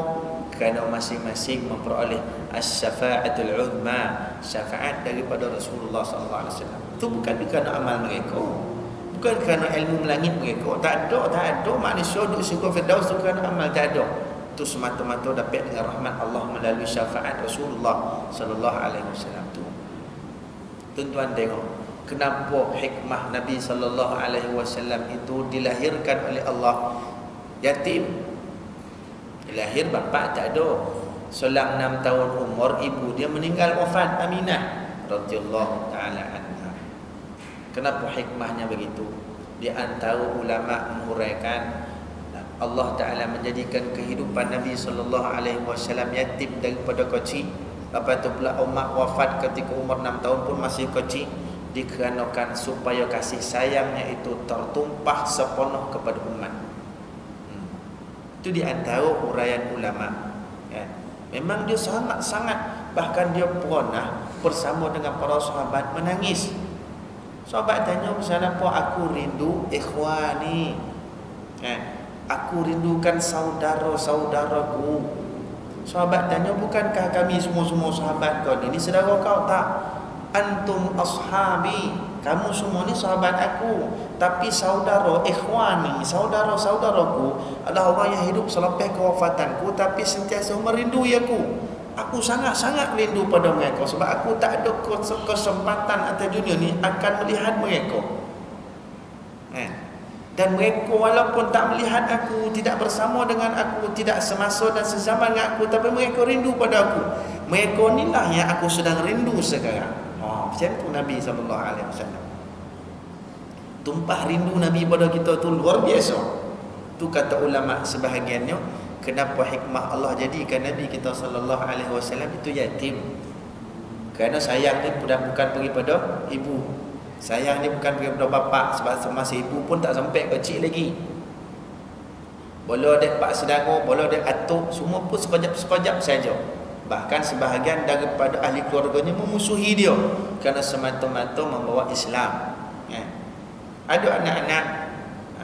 Kerana masing-masing memperoleh as-syafa'atul uzma, syafaat daripada Rasulullah sallallahu alaihi wasallam. Itu bukan kerana amal mereka, bukan kerana ilmu langit mereka. Tak ada manusia duduk syurga Firdaus itu kerana amal, tak ada. Itu semata-mata dapat dengan rahmat Allah melalui syafaat Rasulullah sallallahu alaihi wasallam tu. Tuan-tuan tengok kenapa hikmah Nabi sallallahu alaihi wasallam itu dilahirkan oleh Allah yatim. Lahir bapa tak ada. Selang 6 tahun umur ibu dia meninggal wafat, Aminah radhiyallahu taala anha. Kenapa hikmahnya begitu? Di antara ulama menghuraikan Allah Taala menjadikan kehidupan Nabi sallallahu alaihi wasallam yatim daripada kecil. Lepas tu pula umat wafat ketika umur 6 tahun pun masih kecil, dikarenakan supaya kasih sayangnya itu tertumpah sepenuh kepada umat. Itu di antara uraian ulama. Memang dia sangat-sangat, bahkan dia pernah bersama dengan para sahabat menangis. Sahabat tanya, kenapa aku rindu ikhwani? Aku rindukan saudara-saudaraku. Sahabat tanya, bukankah kami semua sahabat kau? Ini saudara kau? Tak. Antum ashabi, kamu semua ni sahabat aku. Tapi saudara, ikhwani, saudara-saudaraku adalah orang yang hidup selepas kewafatanku, tapi sentiasa merindui aku. Aku sangat-sangat rindu pada mereka, sebab aku tak ada kesempatan atas dunia ni akan melihat mereka. Dan mereka walaupun tak melihat aku, tidak bersama dengan aku, tidak semasa dan sezaman dengan aku, tapi mereka rindu pada aku. Mereka inilah yang aku sedang rindu sekarang. Macam tu Nabi SAW. Tumpah rindu Nabi pada kita tu luar biasa. Tu kata ulama sebahagiannya, kenapa hikmah Allah jadikan Nabi kita SAW itu yatim. Kerana sayang ni bukan pergi pada ibu. Sayang ni bukan pergi pada bapa, sebab semasa ibu pun tak sampai kecil lagi. Bola dek pak saudara, bola dek atuk, semua pun sekejap-sekejap saja. Bahkan sebahagian daripada ahli keluarganya memusuhi dia kerana semata-mata membawa Islam. Ada anak-anak,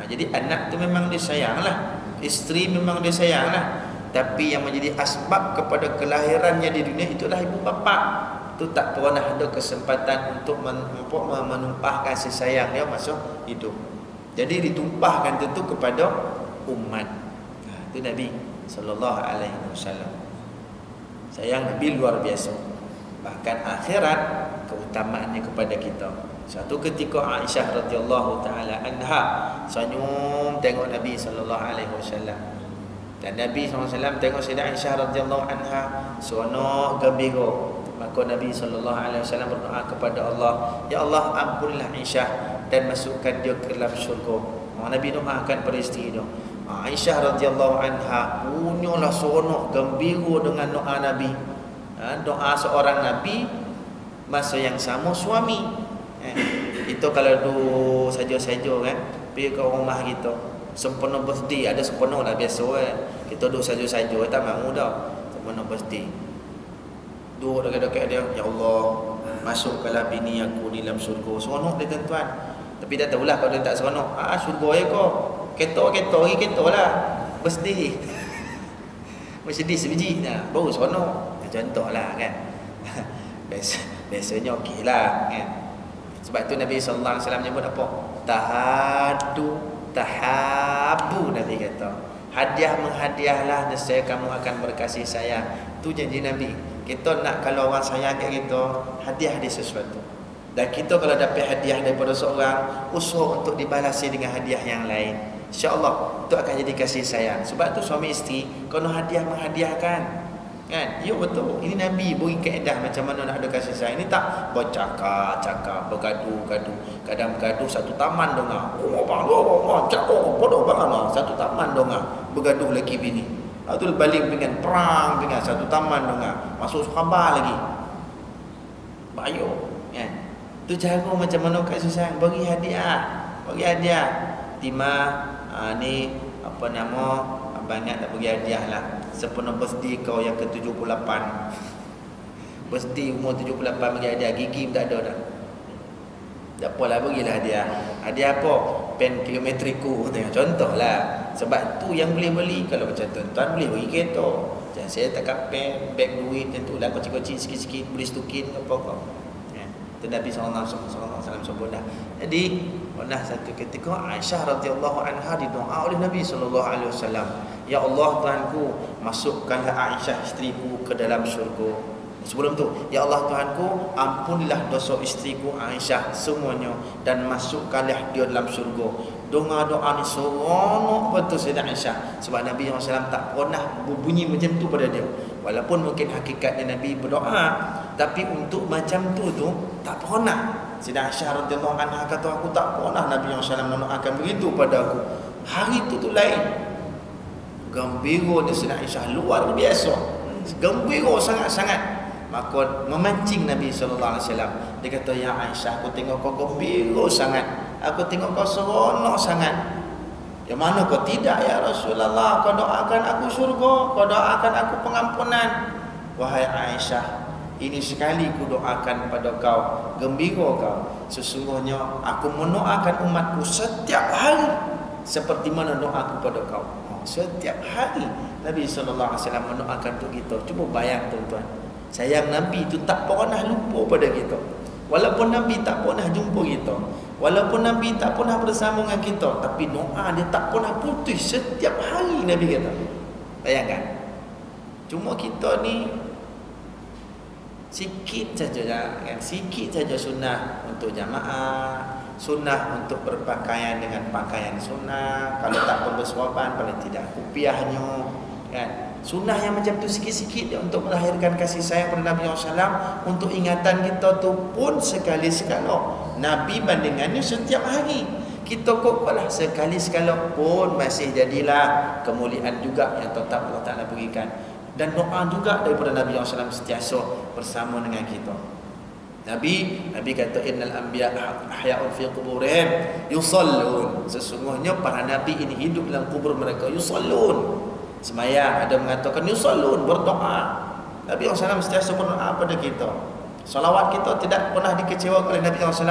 jadi anak tu memang dia sayanglah, isteri memang dia sayanglah, tapi yang menjadi asbab kepada kelahirannya di dunia itulah ibu bapa. Itu tak pernah ada kesempatan untuk menumpahkan kasih sayang dia masa hidup. Jadi ditumpahkan tentu kepada umat. Itu Nabi sallallahu alaihi wasallam. Sayang Nabi luar biasa. Bahkan akhirat keutamaannya kepada kita. Satu ketika Aisyah radhiyallahu taala anha senyum tengok Nabi sallallahu alaihi wasallam. Dan Nabi sallallahu alaihi wasallam tengok Sayyidah Aisyah radhiyallahu anha seronok gembira. Maka Nabi sallallahu alaihi wasallam berdoa kepada Allah, ya Allah ampunilah Aisyah dan masukkan dia ke dalam syurga. Nabi doakan pada isteri dia. Aisyah radhiyallahu anha punyalah seronok gembira dengan doa Nabi. Doa seorang Nabi masa yang sama suami. Itu kalau duduk saja-saja kan, pergi ke rumah kita sempena birthday, ada sempena lah biasa kan. Kita duduk saja-saja tak mahu dah sempena birthday. Duduk dekat-dekat dia, ya Allah masukkanlah bini aku ni dalam syurga. Seronok dia tuan-tuan. Tapi tak tahulah kalau dia tak seronok. Syurga ya kau. Kereta lah. Bersedih. Bersedih sebiji. Baru seronok. Contohlah kan. Biasanya okey lah kan. Sebab tu Nabi SAW menyebut apa? Tahabu Nabi kata. Hadiah menghadiahlah, nescaya kamu akan berkasih sayang. Tu janji Nabi. Kita nak kalau orang sayang kat kita, hadiah dia sesuatu. Dan kita kalau dapat hadiah daripada seorang, usaha untuk dibalasi dengan hadiah yang lain. InsyaAllah itu akan jadi kasih sayang. Sebab tu suami isteri kena hadiah menghadiahkan. Kan? Ya betul. Ini Nabi beri kaedah macam mana nak ada kasih sayang. Ini tak bercakap, bergaduh-gaduh. Kadang bergaduh satu taman dengar. Oh, bang, cakap bodoh banget. Satu taman dengar. Bergaduh lelaki bini. Itu balik dengan perang dengan satu taman dengar. Masuk khabar lagi. Bayo, kan? Tu cara macam mana kasih sayang. Bagi hadiah. Tima ni apa nama, banyak tak bagi hadiah lah. Sepenuh birthday kau yang ke-78. Birthday umur 78 bagi hadiah. Gigi pun tak ada dah. Tak apalah, bagilah hadiah. Hadiah apa? Pen kilometriku. Contohlah. Sebab tu yang boleh beli. Kalau macam tuan-tuan boleh bagi kereta. Jangan saya takkan pen, beg duit. Tentulah kocik-kocik sikit-sikit. Boleh stukin apa kau. Itu Nabi SAW sebut dah. Jadi pernah satu ketika Aisyah radhiyallahu anha didoa oleh Nabi SAW, ya Allah Tuhanku, masukkanlah Aisyah isteriku ke dalam syurga. Sebelum tu, ya Allah Tuhanku, ampunilah dosa isteriku Aisyah semuanya dan masukkanlah dia dalam syurga. Doa-doa ni seronok betul Sayyidah Aisyah. Sebab Nabi SAW tak pernah berbunyi macam tu pada dia. Walaupun mungkin hakikatnya Nabi berdoa, tapi untuk macam tu tak pernah. Sayyidah Aisyah radhiyallahu anha kata, aku tak pernah Nabi SAW mendoakan begitu pada aku. Hari tu lain. Gembira dia Sayyidah Aisyah luar biasa. Gembira sangat-sangat. Maka memancing Nabi SAW. Dia kata, ya Aisyah, aku tengok kau gembira sangat. Aku tengok kau seronok sangat. Yang mana kau tidak ya Rasulullah? Kau doakan aku syurga, kau doakan aku pengampunan. Wahai Aisyah, ini sekali ku doakan pada kau, gembira kau. Sesungguhnya aku mendoakan umatku setiap hari seperti mana doaku pada kau. Setiap hari Nabi SAW mendoakan untuk kita. Cuba bayang tuan-tuan, sayang Nabi itu tak pernah lupa pada kita. Walaupun Nabi tak pernah jumpa kita, walaupun Nabi tak pernah bersama dengan kita, tapi doa dia tak pernah putus setiap hari Nabi kata. Bayangkan. Cuma kita ni sikit saja kan, sikit saja sunnah untuk jamaah, sunnah untuk berpakaian dengan pakaian sunnah, kalau tak bersuapan paling tidak kupiahnya kan. Sunnah yang macam tu sikit-sikit dia untuk melahirkan kasih sayang pada Nabi SAW. Untuk ingatan kita tu pun sekali sekala. Nabi bandingannya setiap hari. Kita kokoklah sekali sekala pun masih jadilah kemuliaan juga yang tetap Allah Ta'ala berikan. Dan doa juga daripada Nabi SAW sentiasa bersama dengan kita. Nabi kata, innal anbiya ahya'un fi quburihim yusallun. Sesungguhnya para nabi ini hidup dalam kubur mereka, yusallun. Semayang, ada mengatakan yusallun, berdoa. Nabi SAW sentiasa berdoa pada kita. Salawat kita tidak pernah dikecewakan oleh Nabi SAW.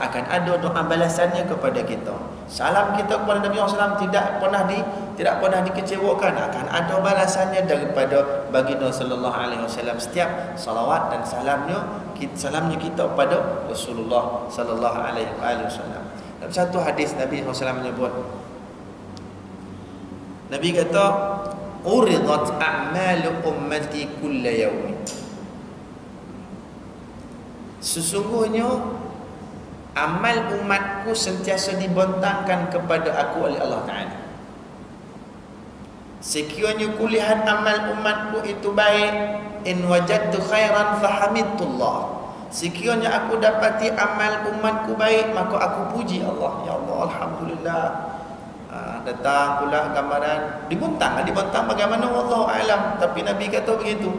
Akan ada doa balasannya kepada kita. Salam kita kepada Nabi SAW tidak pernah dikecewakan. Akan ada balasannya daripada baginda sallallahu alaihi wasallam. Setiap salawat dan salamnya kita pada Rasulullah sallallahu alaihi wasallam. Dalam satu hadis Nabi SAW menyebut, Nabi kata, uridat a'malu ummati kulla yawmin. Sesungguhnya amal umatku sentiasa dibentangkan kepada aku oleh Allah Ta'ala. Sekiranya kulihat amal umatku itu baik, in wajadtu khairan fahamidullah. Sekiranya aku dapati amal umatku baik, maka aku puji Allah. Ya Allah, alhamdulillah. Datang pula gambaran dibentang bagaimana wallahu alam, tapi Nabi kata begitu.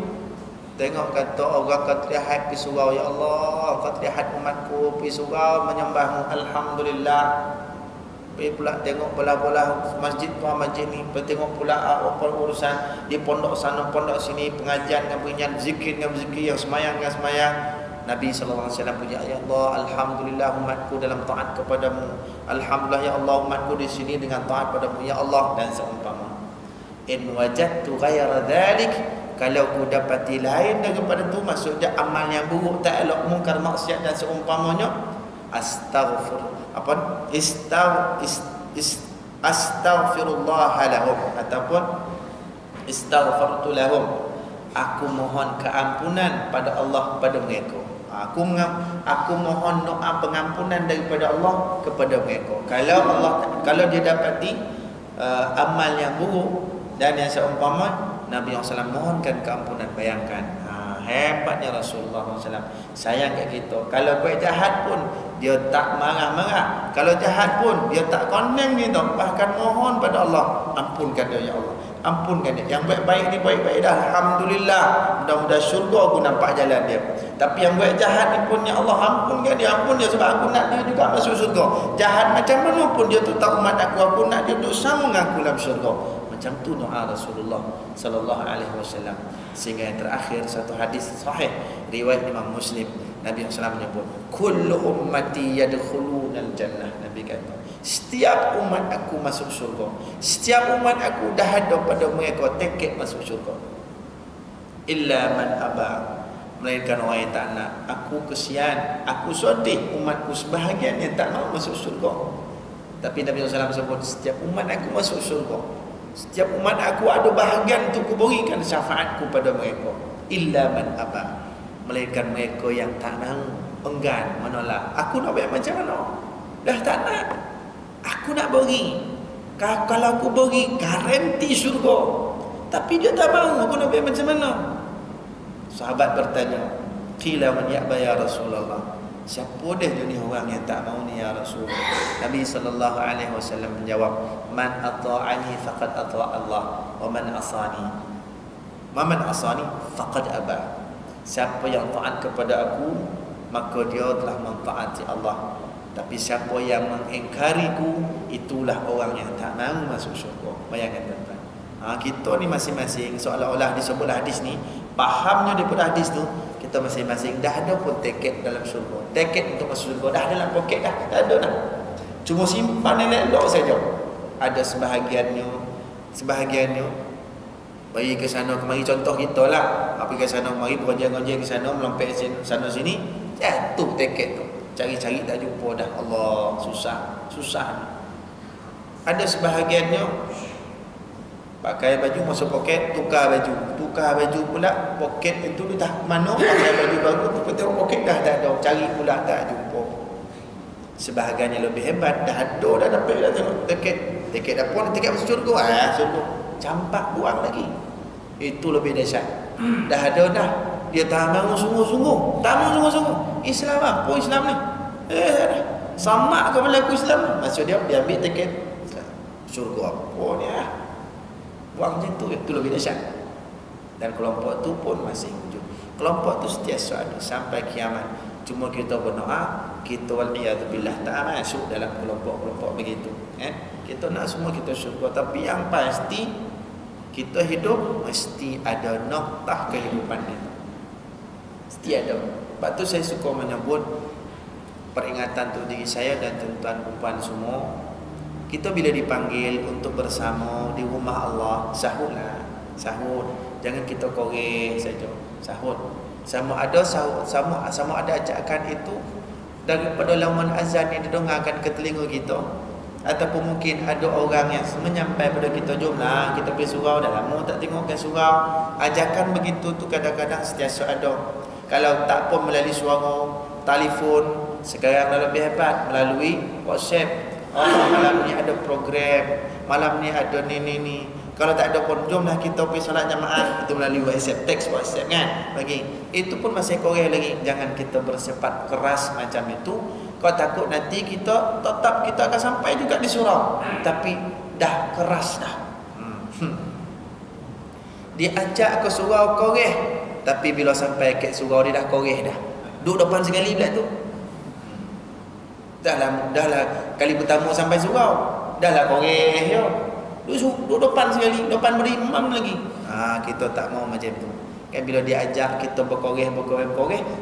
Tengok kata orang Qatrihat pergi surau, ya Allah, Qatrihat umatku pergi surau menyembahmu, alhamdulillah. Pergi pula tengok belah-belah masjid tuan masjid ni, tengok pula apa urusan di pondok sana pondok sini, pengajian dengan pengajian, zikir dengan zikir, yang semayang dengan semayang. Nabi SAW puji, ya Allah, alhamdulillah umatku dalam taat kepadamu. Alhamdulillah ya Allah umatku di sini dengan taat padamu ya Allah, dan seumpama. In wajadtu ghaira dhalik, kalau ku dapati lain daripada tu, maksudnya amal yang buruk, tak elok, mungkar, maksiat dan seumpamanya, astaghfirullah lahum, ataupun istaghfartu lahum, aku mohon keampunan pada Allah pada mereka. Aku mohon doa pengampunan daripada Allah kepada mereka. Kalau dia dapati amal yang buruk dan yang seumpama, Nabi SAW mohonkan keampunan. Bayangkan, hebatnya Rasulullah SAW sayang kat kita. Kalau buat jahat pun dia tak marah-marah. Kalau jahat pun dia tak condemn kita. Bahkan mohon pada Allah, ampunkan dia ya Allah, ampunkan dia. Yang baik-baik ni baik-baik dah, alhamdulillah, mudah-mudahan syurga aku nampak jalan dia. Tapi yang buat jahat ni pun ya Allah, ampunkan dia, ampun dia, sebab aku nak dia juga masuk syurga. Jahat macam mana pun dia tetap umat aku nak dia duduk sama dengan aku dalam syurga. Macam tu doa Rasulullah sallallahu alaihi wasallam. Sehingga yang terakhir, satu hadis sahih riwayat Imam Muslim, Nabi SAW menyebut, kullu ummati yadkhulunal jannah. Nabi kata, setiap umat aku masuk syurga. Setiap umat aku dah ada pada mereka tiket masuk syurga. Illa man aba, melainkan orang yang tak nak. Aku kesian, aku sedih, umatku sebahagian yang tak mau masuk syurga. Tapi Nabi SAW sebut, setiap umat aku masuk syurga. Setiap umat aku ada bahagian untuk kuberikan syafaatku pada mereka. Illa man aba, melainkan mereka yang tak nak, enggan, menolak. Aku nak buat macam mana? Dah tak nak. Aku nak beri. Kalau aku beri, garanti syurga. Tapi dia tak mahu. Aku nak buat macam mana? Sahabat bertanya, qila man ya'ba ya Rasulullah. Siapa dia ni orang yang tak mahu ni ya Rasul? Nabi SAW menjawab, man ata'ani faqad ata'a Allah, wa man asani faqad aba. Siapa yang taat kepada aku, maka dia telah mentaati Allah. Tapi siapa yang mengingkariku, itulah orang yang tak mahu masuk syurga. Bayangkan tuan-tuan. Kita ni masing-masing seolah-olah disebut hadis ni, fahamnya daripada hadis tu, kita masing-masing dah ada pun tiket dalam syurga. Tiket untuk masuk syurga dah dalam poket dah. Tak ada dah. Cuma simpan elok saja. Ada sebahagiannya bagi ke sana kemari, contoh kita lah. Pergi ke sana kemari, bergonjang-gonjang ke sana, melompat sana sini, jatuh tiket tu. Cari-cari tak jumpa dah. Allah, susah. Ada sebahagiannya pakai baju masuk poket, tukar baju pula, poket itu dah mana, pakai baju baru tu tengok poket dah tak ada, cari pula tak jumpa. Sebahagiannya lebih hebat, dah ada dah dapat dah tengok tiket dah pun, tiket masuk syurga, syurga campak buang lagi. Itu lebih dahsyat. Dah ada dah, dia tak mahu sungguh-sungguh. Islam apa Islam ni? Sama ke berlaku Islam? Maksud dia ambil tiket syurga apa ni buang macam tu, itu lebih dahsyat. Dan kelompok tu pun masih wujud. Kelompok tu sentiasa ada sampai kiamat. Cuma kita berdoa, kita wal'iyadzubillah tak masuk dalam kelompok-kelompok begitu. Kita nak semua kita syurga, tapi yang pasti kita hidup mesti ada noktah kehidupan kita. Mesti ada. Sebab tu saya suka menyebut peringatan untuk diri saya dan tuan-tuan perempuan semua. Kita bila dipanggil untuk bersama di rumah Allah, sahurlah. Sahur. Jangan kita koreh saja. Sahur. Sama ada ajakan itu daripada lawan azan yang didengarkan ke telinga kita, ataupun mungkin ada orang yang menyampai pada kita, jomlah kita pergi surau, dah lama tak tengokkan surau. Ajakan begitu tu kadang-kadang sentiasa ada. Kalau tak pun melalui suara, telefon, sekarang dah lebih hebat melalui WhatsApp. Malam ni ada program, malam ni ada ni. Kalau tak ada pun, jomlah kita pergi solat jamaah. Itu melalui WhatsApp, teks WhatsApp kan. Bagi itu pun masih koreh lagi. Jangan kita bersifat keras macam itu. Kau takut nanti kita akan sampai juga di surau, tapi dah keras dah. Diajak ke surau koreh, tapi bila sampai ke surau dia dah koreh dah. Duduk depan sekali pula tu. Dah lah kali pertama sampai surau, dah lah koreh yo. Duduk depan sekali, depan berimam lagi. Kita tak mau macam tu. Kan bila diajak kita berkoreh,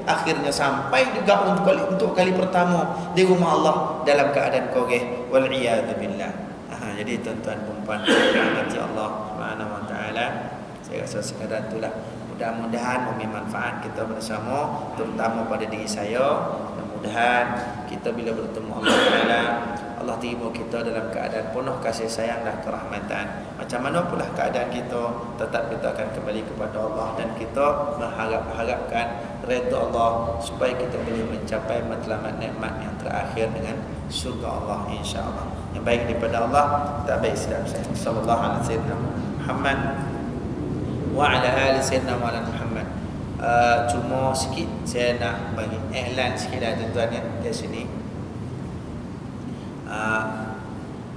akhirnya sampai juga untuk kali pertama di rumah Allah dalam keadaan koreh. Wal'iyadzubillah. Jadi tuan-tuan perempuan rahmati Allah Subhanahu wa taala, saya rasa sekadar itulah. Mudah-mudahan memberi manfaat kita bersama, terutama pada diri saya. Mudah-mudahan kita bila bertemu Allah Taala, Allah terima kita dalam keadaan penuh kasih sayang dan kerahmatan. Macam mana pula keadaan kita, tetap kita akan kembali kepada Allah, dan kita mengharapkan redha Allah supaya kita boleh mencapai matlamat nikmat yang terakhir dengan surga Allah, insya-Allah. Yang baik daripada Allah, tak baik silap saya. Sallallahu alaihi wasallam. Muhammad wa ala ali sayyidina Maulana Muhammad. Cuma sikit saya nak bagi iklan sikit lah tuan-tuan ya di sini.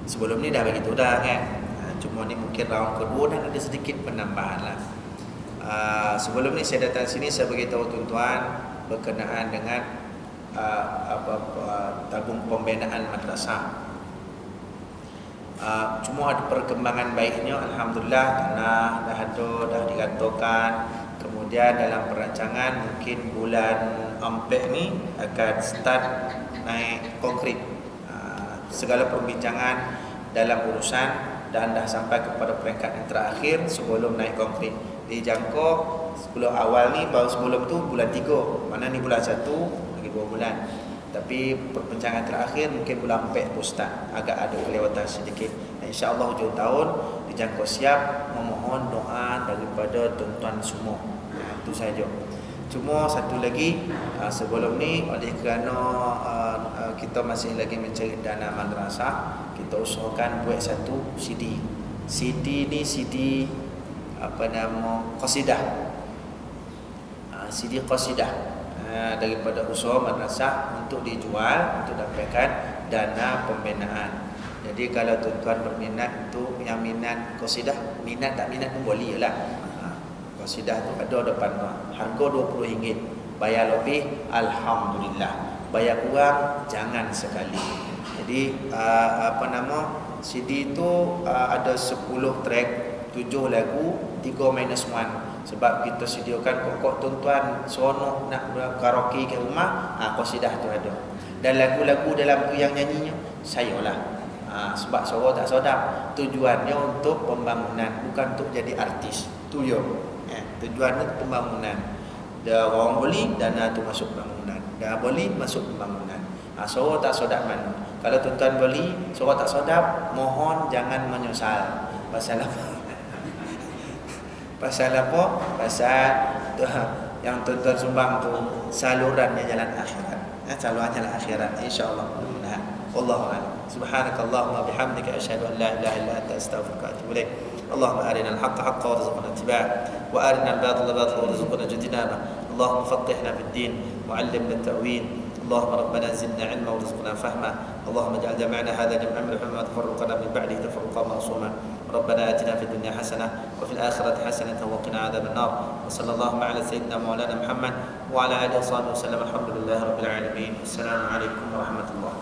Sebelum ni dah bagi tahu dah kan. Cuma ni mungkin round kedua dan ada sedikit penambahan lah. Sebelum ni saya datang sini saya beritahu tuan-tuan berkenaan dengan tabung pembinaan madrasah. Cuma ada perkembangan baiknya, alhamdulillah, tanah dah ada, dah digantungkan. Kemudian dalam perancangan mungkin bulan Ampek ni akan start naik konkrit. Segala perbincangan dalam urusan dan dah sampai kepada peringkat yang terakhir sebelum naik konkrit. Dijangka sebelum awal ni, baru sebelum tu bulan 3. Mana ni bulan 1, lagi 2 bulan. Tapi perbincangan terakhir mungkin bulan 4 tu start. Agak ada kelewatan sedikit. InsyaAllah hujung tahun dijangka siap. Memohon doa daripada tuan-tuan semua. Itu saja. Cuma satu lagi, sebelum ni oleh kerana kita masih lagi mencari dana madrasah, kita usahakan buat satu CD. CD ni CD qasidah. CD qasidah. Daripada usaha madrasah untuk dijual untuk dapatkan dana pembinaan. Jadi kalau tuan-tuan berminat tu, yang minat qasidah, minat tak minat pun boleh lah. Qasidah tu ada depan tu. Harga RM20. Bayar lebih alhamdulillah. Bayar kurang jangan sekali. Jadi CD tu ada 10 track, 7 lagu, 3-1. Sebab kita sediakan pokok tuan-tuan seronok nak karaoke ke rumah, qasidah tu ada. Dan lagu-lagu dalam tu yang nyanyinya saya lah. Sebab suara tak sedap. Tujuannya untuk pembangunan, bukan untuk jadi artis. Tu yo. Tujuannya pembangunan. Dah orang beli, dana tu masuk pembangunan. Dah beli masuk pembangunan. Suara tak sedap mana. Kalau tuan-tuan beli suara tak sedap, mohon jangan menyesal. Pasal apa? Pasal apa? Pasal yang tuan-tuan sumbang tu salurannya jalan akhirat. Salurannya jalan akhirat, insya-Allah. Nah, wallahu a'lam. Subhanakallahumma bihamdika asyhadu an la ilaha illa anta astaghfiruka wa atubu ilaik. Allahumma arina al-haqqa haqqan warzuqna ittiba'ah wa arina al-batila batilan warzuqna ijtinabah. Allahumma faqqihna fid-din wa 'allimna at-ta'wil. اللهم ربنا زدنا علما وارزقنا فهما اللهم اجعل جمعنا هذا جمعا مرحوما وتفرقنا من بعده تفرقا معصوما ربنا آتنا في الدنيا حسنة وفي الآخرة حسنة وقنا عذاب النار وصلى الله على سيدنا مولانا محمد وعلى آله وصحبه وسلم الحمد لله رب العالمين. السلام عليكم ورحمة الله.